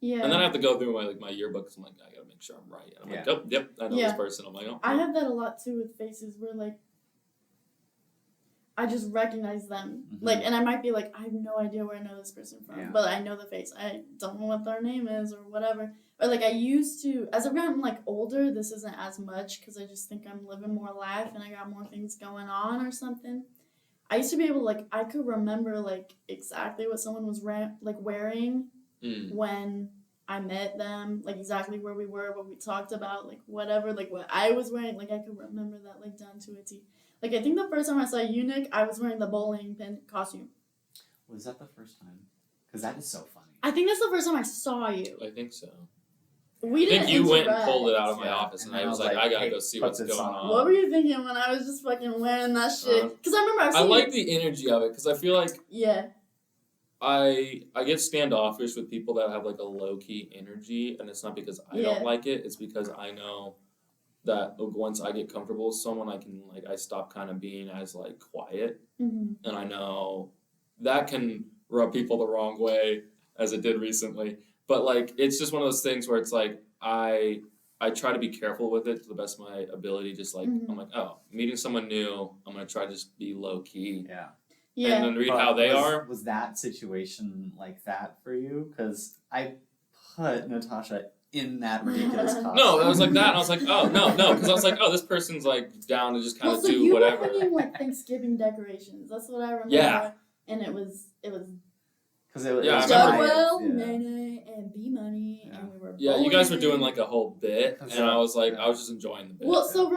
Yeah. And then I have to go through my yearbooks. I'm like, I gotta make sure I'm right. And I'm like, oh, yep, I know this person. I'm like, oh. I have that a lot too with faces where like I just recognize them. Like, and I might be like, I have no idea where I know this person from, but I know the face. I don't know what their name is or whatever. Or like I used to, as I've gotten like older, this isn't as much because I just think I'm living more life and I got more things going on or something. I used to be able to like, I could remember like exactly what someone was wearing when I met them, like exactly where we were, what we talked about, like whatever, like what I was wearing, like I could remember that like down to a T. Like I think the first time I saw you, Nick, I was wearing the bowling pin costume. Was that the first time? Because that is so funny. I think that's the first time I saw you. I think so. We I didn't think you went and interact. pulled it out of my office, and I was like, I gotta hey, go see put what's this going on. What on. were you thinking when I was just fucking wearing that shit? Because I remember I like the energy of it because I feel like I get standoffish with people that have like a low key energy, and it's not because I don't like it. It's because I know that once I get comfortable with someone, I stop kind of being as like quiet, and I know that can rub people the wrong way, as it did recently. But like it's just one of those things where it's like I try to be careful with it to the best of my ability. Just like I'm like, oh, meeting someone new, I'm gonna try to just be low key. Yeah. And then read how they are. Was that situation like that for you? Because I put Natasha in that ridiculous costume. No, I was like that, and I was like, oh, no, because I was like, oh, this person's like down to just kind of so do you whatever. were hanging like Thanksgiving decorations. That's what I remember. Yeah. And it was Because it was Yeah, I remember. Dugwell, yeah. Nene, and B Money, and we were. Yeah, you guys were doing bowling. like a whole bit, and I was like, I was just enjoying the bit. Well, so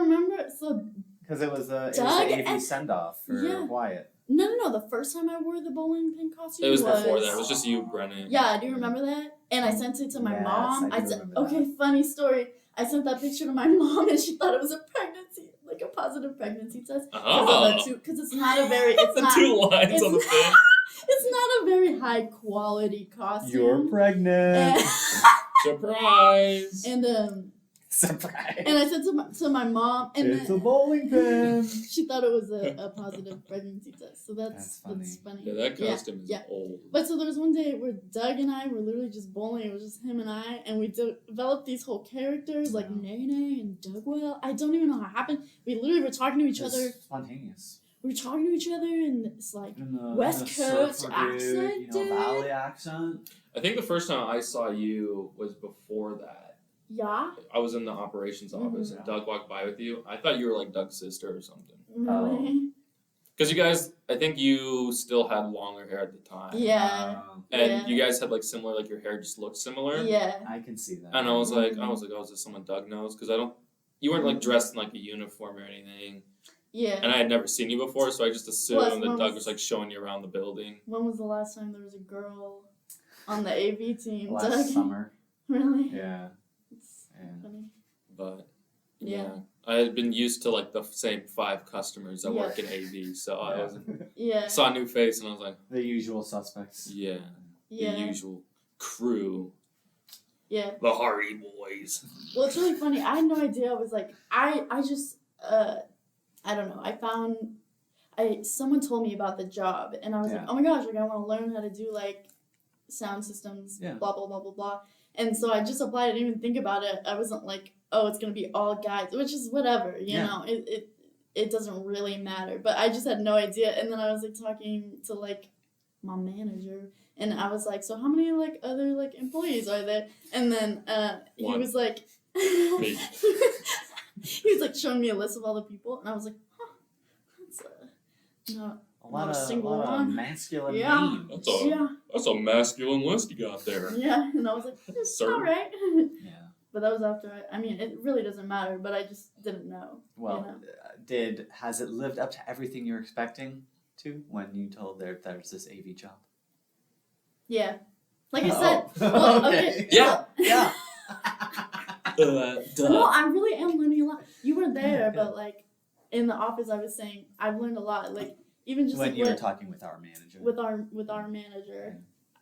Because it was the Doug AV and- send off for Wyatt. No. The first time I wore the bowling pin costume It was before that. It was just you, Brennan. Yeah, do you remember that? And I sent it to my Yes, mom. I do said, remember okay, funny story. I sent that picture to my mom, and she thought it was a pregnancy, like a positive pregnancy test. Oh. Because it's not a very. It's the not, 2 lines it's on the not- thing. It's not a very high quality costume. You're pregnant. Surprise. And Surprise. and I said to my mom, and It's a bowling pin. she thought it was a positive pregnancy test. So that's funny. Yeah, that costume is old. But so there was one day where Doug and I were literally just bowling. It was just him and I, and we developed these whole characters like Nene and Dugwell. I don't even know how it happened. We literally were talking to each other. Spontaneous. We were talking to each other, and it's like In the West Coast surfer accent, dude, Valley accent. I think the first time I saw you was before that. Yeah. I was in the operations office, and Doug walked by with you. I thought you were like Doug's sister or something. Really? Because you guys, I think you still had longer hair at the time. Yeah. And Yeah. you guys had like similar, like your hair just looked similar. Yeah. I can see that. And I was like, Mhm. oh, is this someone Doug knows? Because you weren't like dressed in like a uniform or anything. Yeah. And I had never seen you before, so I just assumed Plus, that when Doug was- was like showing you around the building. When was the last time there was a girl on the AV team? Last Doug? summer. Really? Yeah. It's Yeah. funny. But Yeah. I had been used to like the same 5 customers that Yeah. work in AV, so I wasn't. Yeah. Saw a new face and I was like, The usual suspects. yeah, Yeah. the usual crew, Yeah. the Hardy Boys. Well, it's really funny. I had no idea. I was like, I just, I don't know. Someone told me about the job, and I was like, Yeah. oh my gosh, like I want to learn how to do like sound systems, Yeah. blah blah blah blah blah. And so I just applied. I didn't even think about it. I wasn't like, oh, it's gonna be all guys, which is whatever, you Yeah. know. It doesn't really matter. But I just had no idea. And then I was like talking to like my manager, and I was like, so how many like other like employees are there? And then he One. was like, Me. he was like showing me a list of all the people, and I was like, huh, that's not A lot Not a of, single lot of one. masculine Yeah. names. That's a masculine list you got there. Yeah, and I was like, it's Sir. all right. Yeah. But that was after I mean, it really doesn't matter, but I just didn't know. Well, You know? has it lived up to everything you were expecting to when you told there's this AV job? Yeah. Like I Oh. said, well, Okay. Yeah. Yeah. no, I really am learning a lot. You weren't there, Yeah, but like in the office, I was saying I've learned a lot. Like even just When like you were what- talking with our manager. with our manager,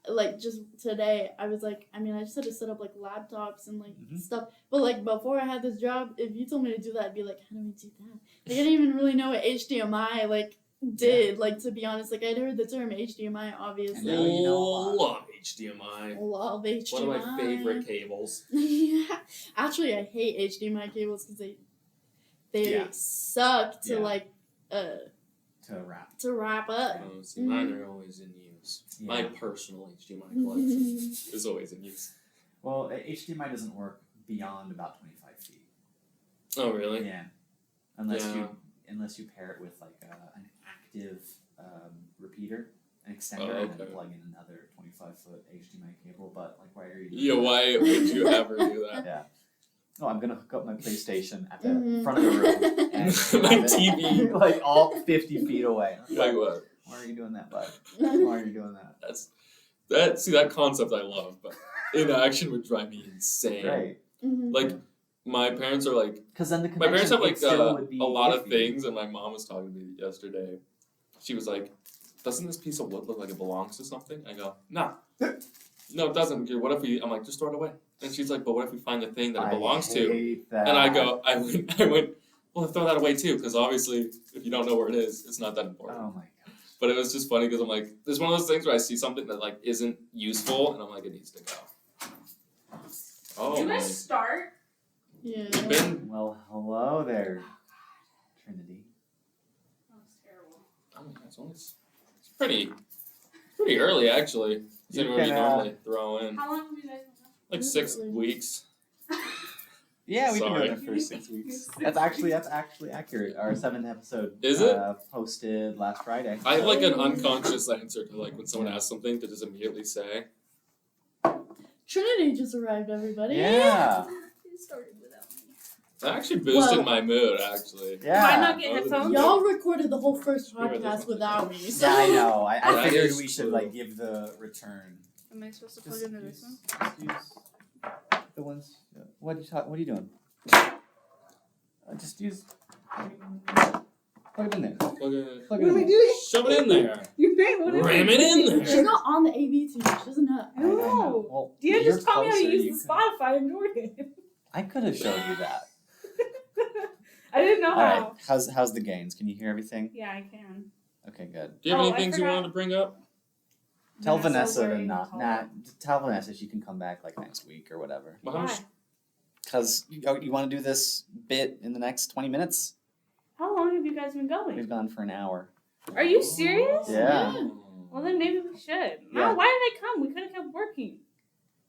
like just today, I was like, I mean, I just had to set up like laptops and like Mhm. stuff. But like before I had this job, if you told me to do that, I'd be like, how do we do that? Like I didn't even really know what HDMI like did. Like to be honest, like I'd heard the term HDMI, obviously. And now you know a lot. Love HDMI. I love HDMI. One of my favorite cables. Yeah, actually, I hate HDMI cables because they Yeah. suck to Yeah. like To wrap. wrap up. Oh, see, mine are always in use. Yeah. My personal HDMI collection is always in use. Well, HDMI doesn't work beyond about 25 feet. Oh, really? Yeah. Unless Yeah. you pair it with like an active repeater, an extender, Oh, and then okay. plug in another 25-foot HDMI cable. But like, why are you? Yeah, why would you ever do that? Yeah. No, I'm gonna hook up my PlayStation at the Mhm. front of the room and My have it, TV. like all 50 feet away. Like what? Why are you doing that, bud? Why are you doing that? See, that concept I love, but in action would drive me insane. Right. Mhm. Like, my parents are like, Because then the my parents have like connection, it still would be a lot of iffy. things, and my mom was talking to me yesterday. She was like, doesn't this piece of wood look like it belongs to something? I go, nah. No, it doesn't. What if I'm like, just throw it away. And she's like, but what if we find the thing that it belongs to? hate that. And I go, I went, well, throw that away too, because obviously, if you don't know where it is, it's not that important. Oh my god. But it was just funny because I'm like, there's one of those things where I see something that like isn't useful, and I'm like, it needs to go. Oh, Did you my. guys start? Yeah. You've been, Well, hello there, Trinity. That was terrible. oh my God, it's pretty early actually. You Considering what you can, normally throw in. How long have you guys been Like 6 weeks. Yeah, we've Sorry. been doing it for 6 weeks. That's actually accurate. Our 7th episode Is it? Posted last Friday. I have like an unconscious answer to like when someone asks something to just immediately say. Trinity just arrived, everybody. Yeah. You started without me. That actually boosted Well- my mood actually. Yeah. Why not get Oh, headphones? Y'all recorded the whole first Here, this podcast one. without me. So. Yeah, I know. I That figured is we should true. like give the return. Am I supposed to plug Just into this one? just use the ones. What are you doing? Just use. Plug it in there. Plug it, Plug it in there. doing? shove it in there. You made what Ram it in She's there. not on the AV team. She doesn't know. I don't know. Well, Dia you're just taught me how to closer, you use the could- Spotify and Jordan. I could have showed you that. I didn't know All how. right. How's the gains? Can you hear everything? Yeah, I can. Okay, good. Do you have Oh, any I thing you forgot. wanted to bring up? Tell Vanessa Vanessa to wearing not. tall. Nah, tell Vanessa she can come back like next week or whatever. Well, how Why? much- Because you want to do this bit in the next 20 minutes? How long have you guys been going? We've gone for an hour. Are you serious? Yeah. Well, then maybe we should. Yeah. Wow, why did I come? We could have kept working.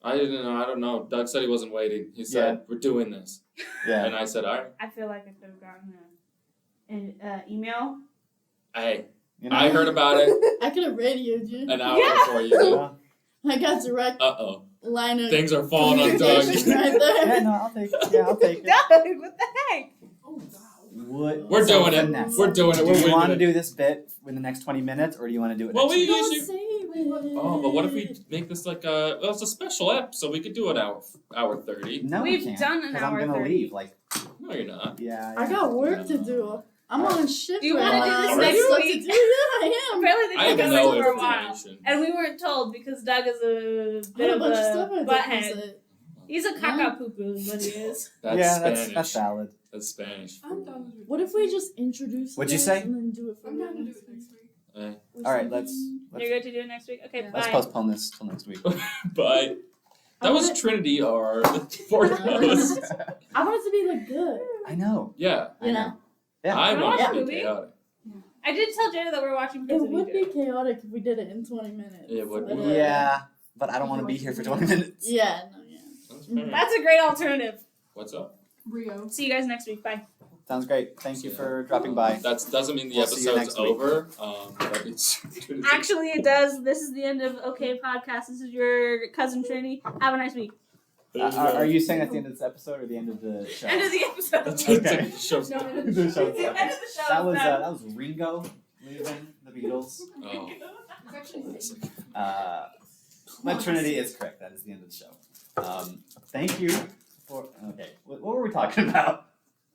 I didn't know. I don't know. Doug said he wasn't waiting. He said, we're doing this. Yeah. And I said, all right. I feel like I could have gotten an email. Hey, You know? I heard about it I could have radioed you. an hour Yeah. before you did. Yeah. I got direct Uh-oh. line of Things are falling on Doug. communication right there. Yeah, no, I'll take it. Yeah, I'll take it. Doug, what the heck? What? We're so doing it. finesse. We're doing it. Do We're you want to winging it. do this bit in the next 20 minutes, or do you want to do it Well, next we week? Don't usually. save it. Oh, but what if we make this like well, it's a special ep, so we could do an hour 30. No, We've we can't, done an 'cause hour I'm gonna 30. leave. Like, No, you're not. yeah. I got work to do. I'm on shift. Do you right wanna now. do this I next have stuff week? to do. Yeah, I am. Apparently I they have took us no for a while. information. And we weren't told because Doug is a I bit had a of bunch of stuff I a had to butthead. visit. He's a caca poo poo is what he is. That's yeah, Spanish. that's valid. That's Spanish. I'm done to do it. What if we just introduce What'd you this say? and then do it for I'm the down to do next it next week. Eh. week? All right, let's You're good to do it next week? Okay, Yeah. bye. let's postpone this till next week. But that was Trinity, our fourth host. I want it to be like good. I know. Yeah, You know, Yeah. I Wanna want watch it a to be movie? chaotic. I did tell Jada that we're watching it Prison would be Egypt. chaotic if we did it in 20 minutes. It would be. but, Yeah, but I don't want to be here for 20 minutes. Yeah, no, yeah. That's fair. That's a great alternative. What's up? Rio. See you guys next week. Bye. Sounds great. Thank you for dropping by. That doesn't mean the We'll see you episode's next week. over. But it's Trinity. Actually, it does. This is the end of OK Podcast. This is your cousin Trinity. Have a nice week. Are you saying that's the end of this episode or the end of the show? End of the episode. That's Okay. the show's No, done. The show's It's the done. end of the show. That was Done. that was Ringo leaving the Beatles. Oh, It's actually classic. But Trinity is correct. That is the end of the show. Thank you for. Okay, what were we talking about?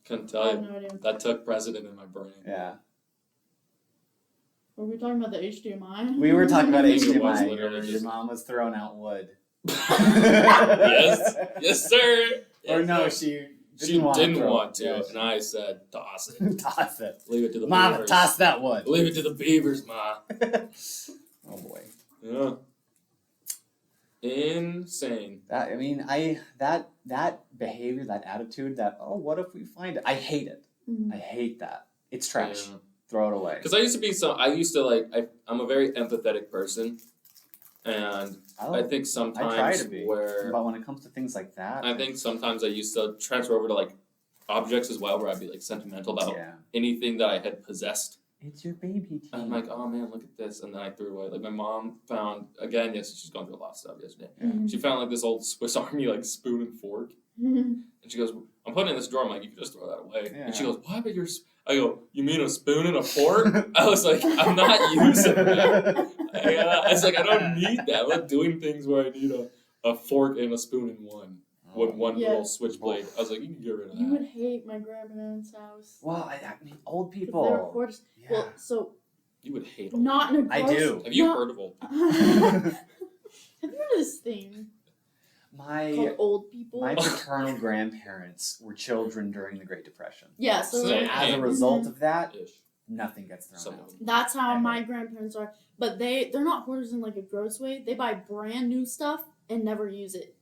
Couldn't I tell have you. no idea. That took precedent in my brain. Yeah, Were we talking about the HDMI? we were talking about I think it was HDMI. literally Your just- mom was throwing out wood. Yes, yes, sir. Or Yes, no, sir. she She didn't throw want it. to, Yeah, and I said, toss it. toss it. Leave it to the Mama, beavers. toss that wood. Leave it to the beavers, ma. Oh boy. Yeah. Insane. That behavior, that attitude, that what if we find it? I hate it. Mhm. I hate that. It's trash. Yeah. Throw it away. Because I'm a very empathetic person, and I think try sometimes to be. where But when it comes to things like that, I think sometimes I used to transfer over to like objects as well, where I'd be like sentimental about yeah, anything that I had possessed. it's your baby team. And I'm like, oh man, look at this, and then I threw it away. Like my mom found again. Yes, she's gone through a lot of stuff yesterday. Mhm. She found like this old Swiss Army like spoon and fork, Mhm. and she goes, "I'm putting it in this drawer." I'm like, "You can just throw that away." Yeah. And she goes, "Why? But I go, "You mean a spoon and a fork?" I was like, "I'm not using that." It's like I don't need that. I'm not doing things where I need a fork and a spoon in one with one Yeah. little switchblade. I was like, "You can get rid of You would that." hate my grandparents' house. Well, I mean, old 'Cause they were people. quarters. Yeah. Well, so You would hate it. not in a I gross. do. Have you not- heard of old? Have you heard of this thing my called old people? my paternal grandparents were children during the Great Depression. Yeah, so So Same. as a result of that, Ish. nothing gets thrown Some out. of them. that's how Ever. my grandparents are. But they're not hoarders in like a gross way. They buy brand new stuff and never use it.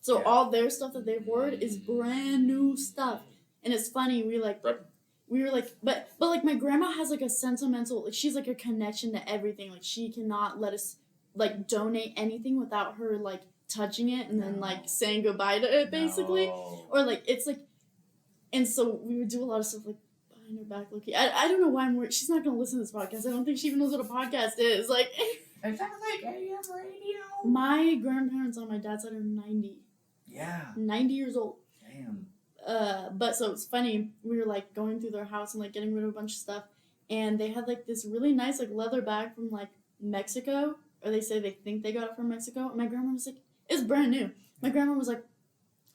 So Yeah. all their stuff that they hoard is brand new stuff. And it's funny, we were like, but like my grandma has like a sentimental, like she's like a connection to everything. Like she cannot let us like donate anything without her like touching it and then like saying goodbye to it basically. No. Or like it's like, and so we would do a lot of stuff like behind her back, Loki. I don't know why I'm worried. She's not gonna listen to this podcast. I don't think she even knows what a podcast is. Like It sounds like AM radio. my grandparents on my dad's side are 90 Yeah. 90 years old. Damn. But so it's funny, we were like going through their house and like getting rid of a bunch of stuff, and they had like this really nice like leather bag from like Mexico, or they say they think they got it from Mexico, and my grandma was like, it's brand new. My grandma was like,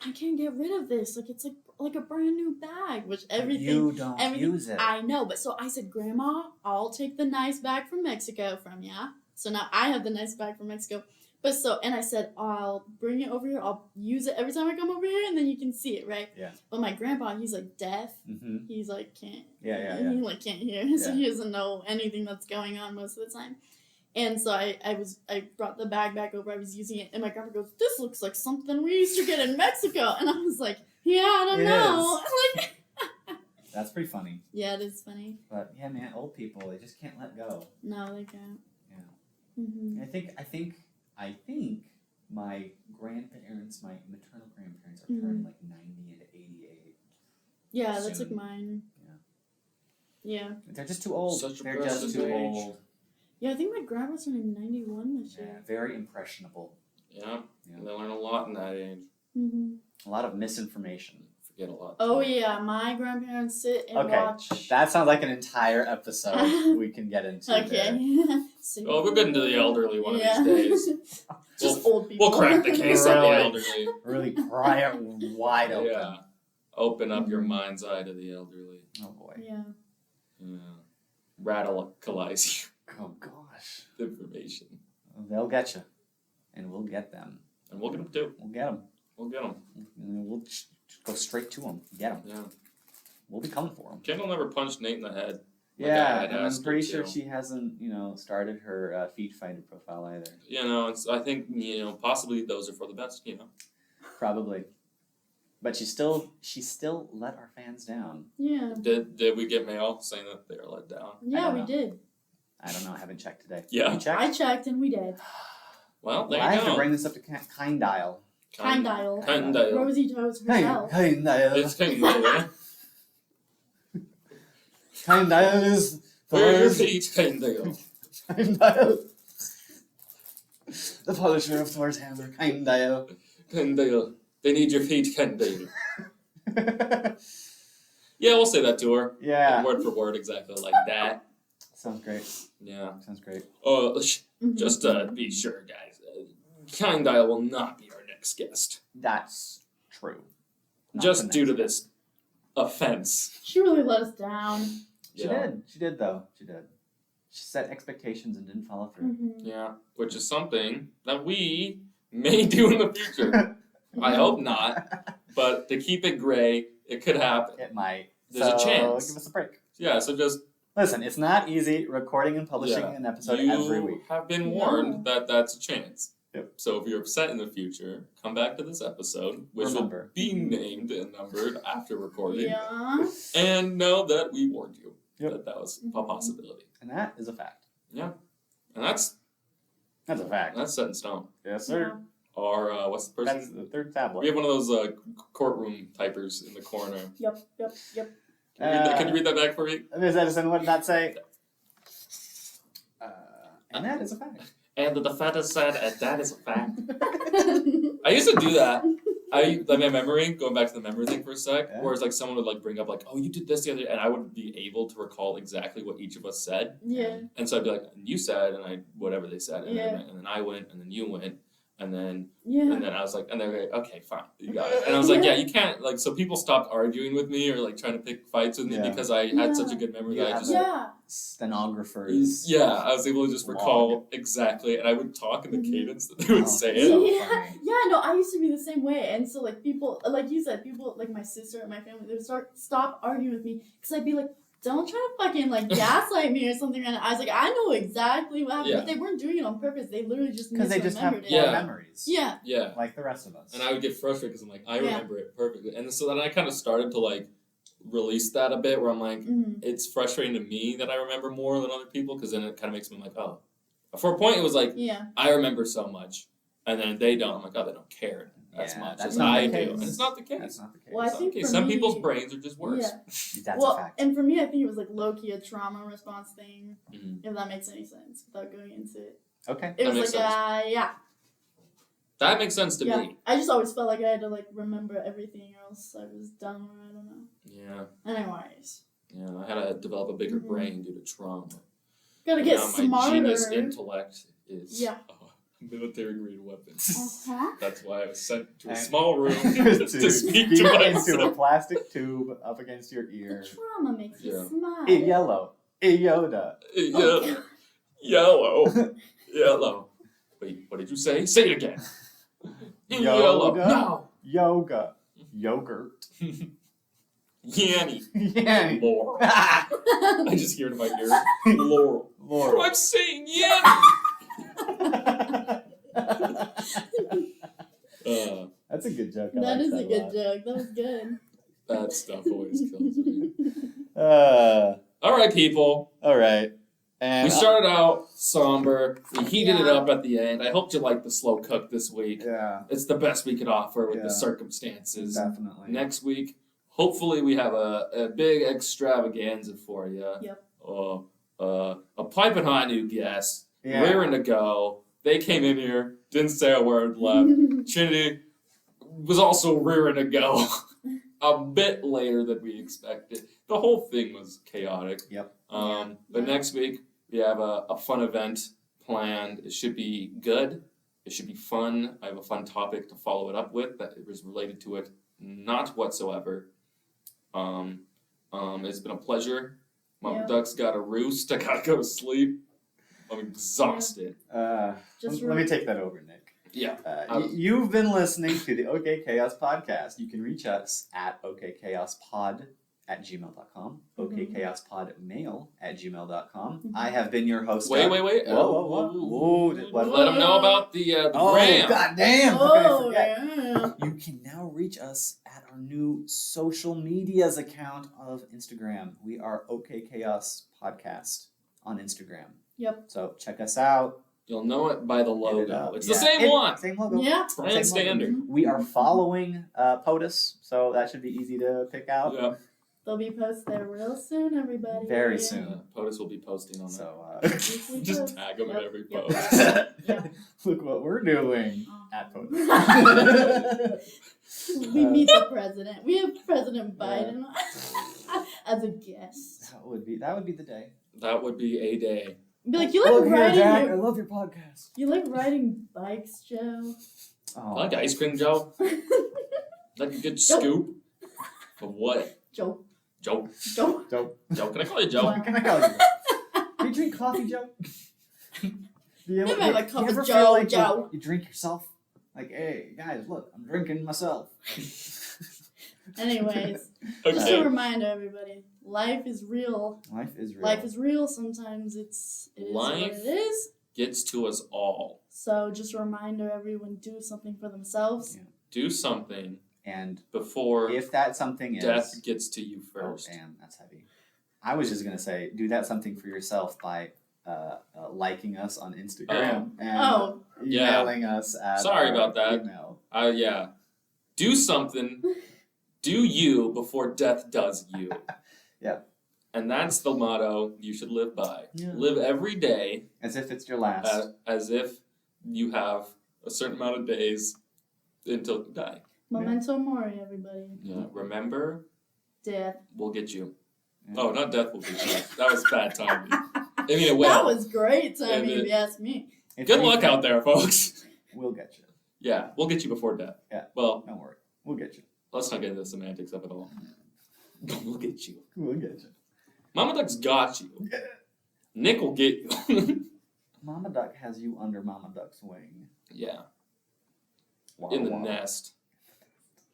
I can't get rid of this, like it's like a brand new bag, which everything You don't everything- use it. I know, but so I said, Grandma, I'll take the nice bag from Mexico from ya. So now I have the nice bag from Mexico. But so, and I said, I'll bring it over here. I'll use it every time I come over here, and then you can see it, right? Yeah. But my grandpa, he's like deaf. Mm-hmm. He's like can't. Yeah. He like can't hear, so Yeah. he doesn't know anything that's going on most of the time. And so I brought the bag back over. I was using it, and my grandpa goes, "This looks like something we used to get in Mexico." And I was like, "Yeah, I don't It know." Like, That's pretty funny. yeah, it is funny. But yeah, man, old people, they just can't let go. No, they can't. Yeah. Hmm. I think my grandparents, my maternal grandparents, are Mhm. turning like 90 and 88. Yeah, that's like Soon. mine. Yeah. They're just too old. Such a They're just blessed too age. old. Yeah, I think my grandma's turning 91 this Yeah, year. very impressionable. Yeah. Yeah. They learn a lot in that age. Mm-hmm. A lot of misinformation. Forget a lot. Oh too. yeah, my grandparents sit and Okay, watch. that sounds like an entire episode we can get into. there. Okay. Oh, we'll get into the elderly one Yeah. of these days. Just old people. We'll crack the case on the Really? elderly. Really pry it wide open. Yeah. Open up your Mhm. mind's eye to the elderly. Oh boy. Yeah. Yeah. Radicalize Oh gosh. you. Information. They'll get you, and we'll get them. And we'll get them too. We'll get them. We'll get them. And we'll just go straight to them. Get them. Yeah. We'll be coming for them. Kendall never punched Nate in the head. Like Yeah, I had and I'm asked her pretty sure to. she hasn't, started her feet finder profile either. You know, I think, possibly those are for the best, Probably. But she still let our fans down. Yeah. Did we get mail saying that they were let down? Yeah, don't we know. did. I don't know. I haven't checked today. Yeah. You checked? I checked and we did. Well, there Well, I you have to go. bring this up to Kind Dial. Kind dial. Kind dial. Rosie Toes herself. Kind Dial. It's kind dial. Kind Dial is Where are your Thor's. feet? Kind dial. Kind Dial. The polisher of Thor's hammer. Kind Dial. Kind dial. They need your feet, kind dial. Yeah, we'll say that to her. Yeah. Word for word, exactly like that. Sounds great. Yeah. Sounds great. Mhm. Just to be sure, guys, Kind dial will not be our next guest. That's true. Not Just the due to next this offense. She really let us down. She did. She did, though. She did. She set expectations and didn't follow through. Mhm. Yeah, which is something that we may do in the future. I hope not, but to keep it gray, it could happen. It might. There's a So, chance. Give us a break. Yeah, so just Listen, it's not easy recording and publishing Yeah. an episode you every week. have been No. warned that that's a chance. Yep. So if you're upset in the future, come back to this episode, which Remember. will be named and numbered after recording, Yeah. and know that we warned you Yep. that that was a Mhm. possibility. And that is a fact. And that's That's a fact. set in stone. Yes, sir. Or what's the person? That's the third We tablet. have one of those courtroom typers in the corner. Yep. Can you read that back for me? Ms. Edison, what did that say? And that is a fact. And the defendant said, and that is a fact. I used to do that. Like my memory, going back to the memory thing for a sec, Yeah. whereas like someone would like bring up like, oh, you did this the other day, and I would be able to recall exactly what each of us said, Yeah. and so I'd be like, you said, and I whatever they said, and, Yeah. then I went, and then you went, and then Yeah. I was like, and they're like, okay, fine, you got it, and I was like, yeah, you can't like, so people stopped arguing with me or like trying to pick fights with me Yeah. because I had such a good memory You that I have just. Yeah. Stenographers. Yeah, I was able to just recall exactly, and I would talk in the cadence that they would say it. So Yeah. funny. Yeah, no, I used to be the same way, and so like people, like you said, people like my sister and my family, they would stop arguing with me because I'd be like, "Don't try to fucking like gaslight me or something." And I was like, "I know exactly what happened," Yeah. but they weren't doing it on purpose. They literally just Because they just have misremembered more it. Yeah. memories. Yeah. Yeah. Like the rest of us. And I would get frustrated because I'm like, I Yeah. remember it perfectly. And so then I kind of started to like release that a bit where I'm like, Mm-hmm. it's frustrating to me that I remember more than other people because then it kind of makes me like, oh. For a point, it was like, Yeah. I remember so much. And then they don't. I'm like, oh, they don't care as Yeah, much that's as not I the do. case. And it's not the case. That's not the case. Well, I It's not the think case. for Some me- people's brains are just worse. Yeah. That's Well, a fact. and for me, I think it was like low key a trauma response thing, Mhm. if that makes any sense, without going into it. Okay. It That was makes like, sense. yeah. That makes sense to Yeah. me. I just always felt like I had to like remember everything, or else I was dumb, or I don't know. Yeah. Anyways, Yeah. I had to develop a bigger Mhm. brain due to trauma. gotta And get now smarter. my genius intellect is Yeah. a military grade weapon. Uh-huh. That's why I was sent to a And- small room to to speak to into a myself. plastic tube up against your The ear. trauma makes you Yeah. smile. A yellow. A Yoda. Yeah. Yellow. Yellow. Wait, what did you say? Say it again. Yellow. Yoda. No. Yoga. Yogurt. Yanny. Yeah. Laurel. I just hear it in my ear. Laurel. Laurel. I'm saying Yanny. That's a good joke. I That like is a lot. good joke. That was good. That stuff always kills me. All All right, people. right. And We started out somber. We heated it Yeah. up at the end. I hope you liked the slow cook this week. yeah, It's the best we could offer with Yeah. the circumstances. definitely. Next week, hopefully we have a big extravaganza for you. Yep. A piping hot new guest, Yeah. rearing to go. They came in here, didn't say a word, left. Trinity was also rearing to go a bit later than we expected. The whole thing was chaotic. Yep. But next week we have a fun event planned. It should be good. It should be fun. I have a fun topic to follow it up with that is related to it, not whatsoever. It's been a pleasure. Mama Yeah. Duck's got a roost. I gotta go to sleep. I'm exhausted. Just Let me take that over, Nick. Yeah. You've been listening to the OK Chaos podcast. You can reach us at okchaospod@gmail.com, okchaospodmail@gmail.com. I have been your host. Wait. Whoa. What? Let them know about the gram. goddamn! Oh, How could I forget? yeah. You can now reach us at our new social medias account of Instagram. We are OK Chaos Podcast on Instagram. Yep. So check us out. You'll know it by the Hit it logo. up. It's Yeah. the same one. Same logo. Yeah. Same Brand logo. standard. We are following POTUS, so that should be easy to pick out. Yeah. They'll be posted there real soon, everybody. Very soon. POTUS will be posting on that. So Weekly Just post. tag them in Yep. every Yep. post. Yep. look what we're doing Oh. at POTUS. We meet the president. We have President Biden as a guest. that would be the day. That would be a day. Be like, you like riding I love your podcast. you like riding bikes, Joe? I Oh. like ice cream, Joe. Like a good scoop. Of what? Joe. Joe. Joe. Dope. Joe. Can I call you Joe? Wow. Can I call you? Do you drink coffee, Joe? Do you Never have a cup of ever Joe, feel like Joe. you drink yourself? Like, hey, guys, look, I'm drinking myself. Anyways, just Okay. a reminder, everybody. Life is real. Life is real. Life is real. Sometimes it is what Life- it is. Gets to us all. So just a reminder, everyone, do something for themselves. Yeah. Do something And before if that something death is... gets to you first. Oh, damn, that's heavy. I was just going to say, do that something for yourself by liking us on Instagram and Oh. emailing us at Sorry our about that. email. Yeah. Do something. Do you before death does you. Yeah. And that's the motto you should live by. Yeah. Live every day As if it's your last. as if you have a certain amount of days until you die. Memento mori, everybody. Yeah. Remember, Death. we'll get you. Yeah. Oh, not death will get you. That was bad timing. I mean, it will. That was great timing, And if you ask me. If Good luck anything, out there, folks. We'll get you. Yeah, we'll get you before death. Yeah. Well, Don't worry. We'll get you. let's not get into the semantics of it all. We'll get you. We'll get you. Mama Duck's got you. Nick will get you. Mama Duck has you under Mama Duck's wing. Yeah. Wow, In the wow. nest.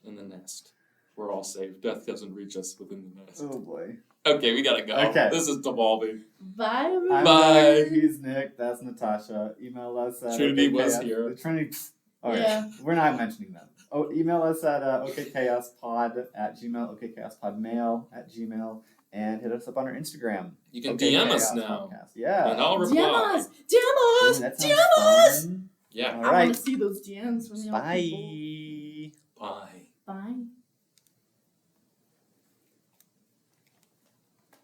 In the nest. We're all safe. Death doesn't reach us within the nest. Oh boy. Okay, we gotta go. Okay. This is devolving. Bye, I'm everybody. Bye. Nick, he's Nick. That's Natasha. Email us at Trinity was OKChaos. here. The Trinity. Okay. Yeah. We're not mentioning them. Oh, email us at okchaospod@gmail, okchaospodmail@gmail, and hit us up on our Instagram. You can OK DM us Chaos now. Podcast. Yeah. And I'll DM reply. us! DM us! Ooh, that DM sounds us! fun. Yeah. All I right. want to see those DMs from you. Bye. Bye. Bye.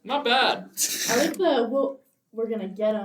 Not bad. I like we're gonna get 'em.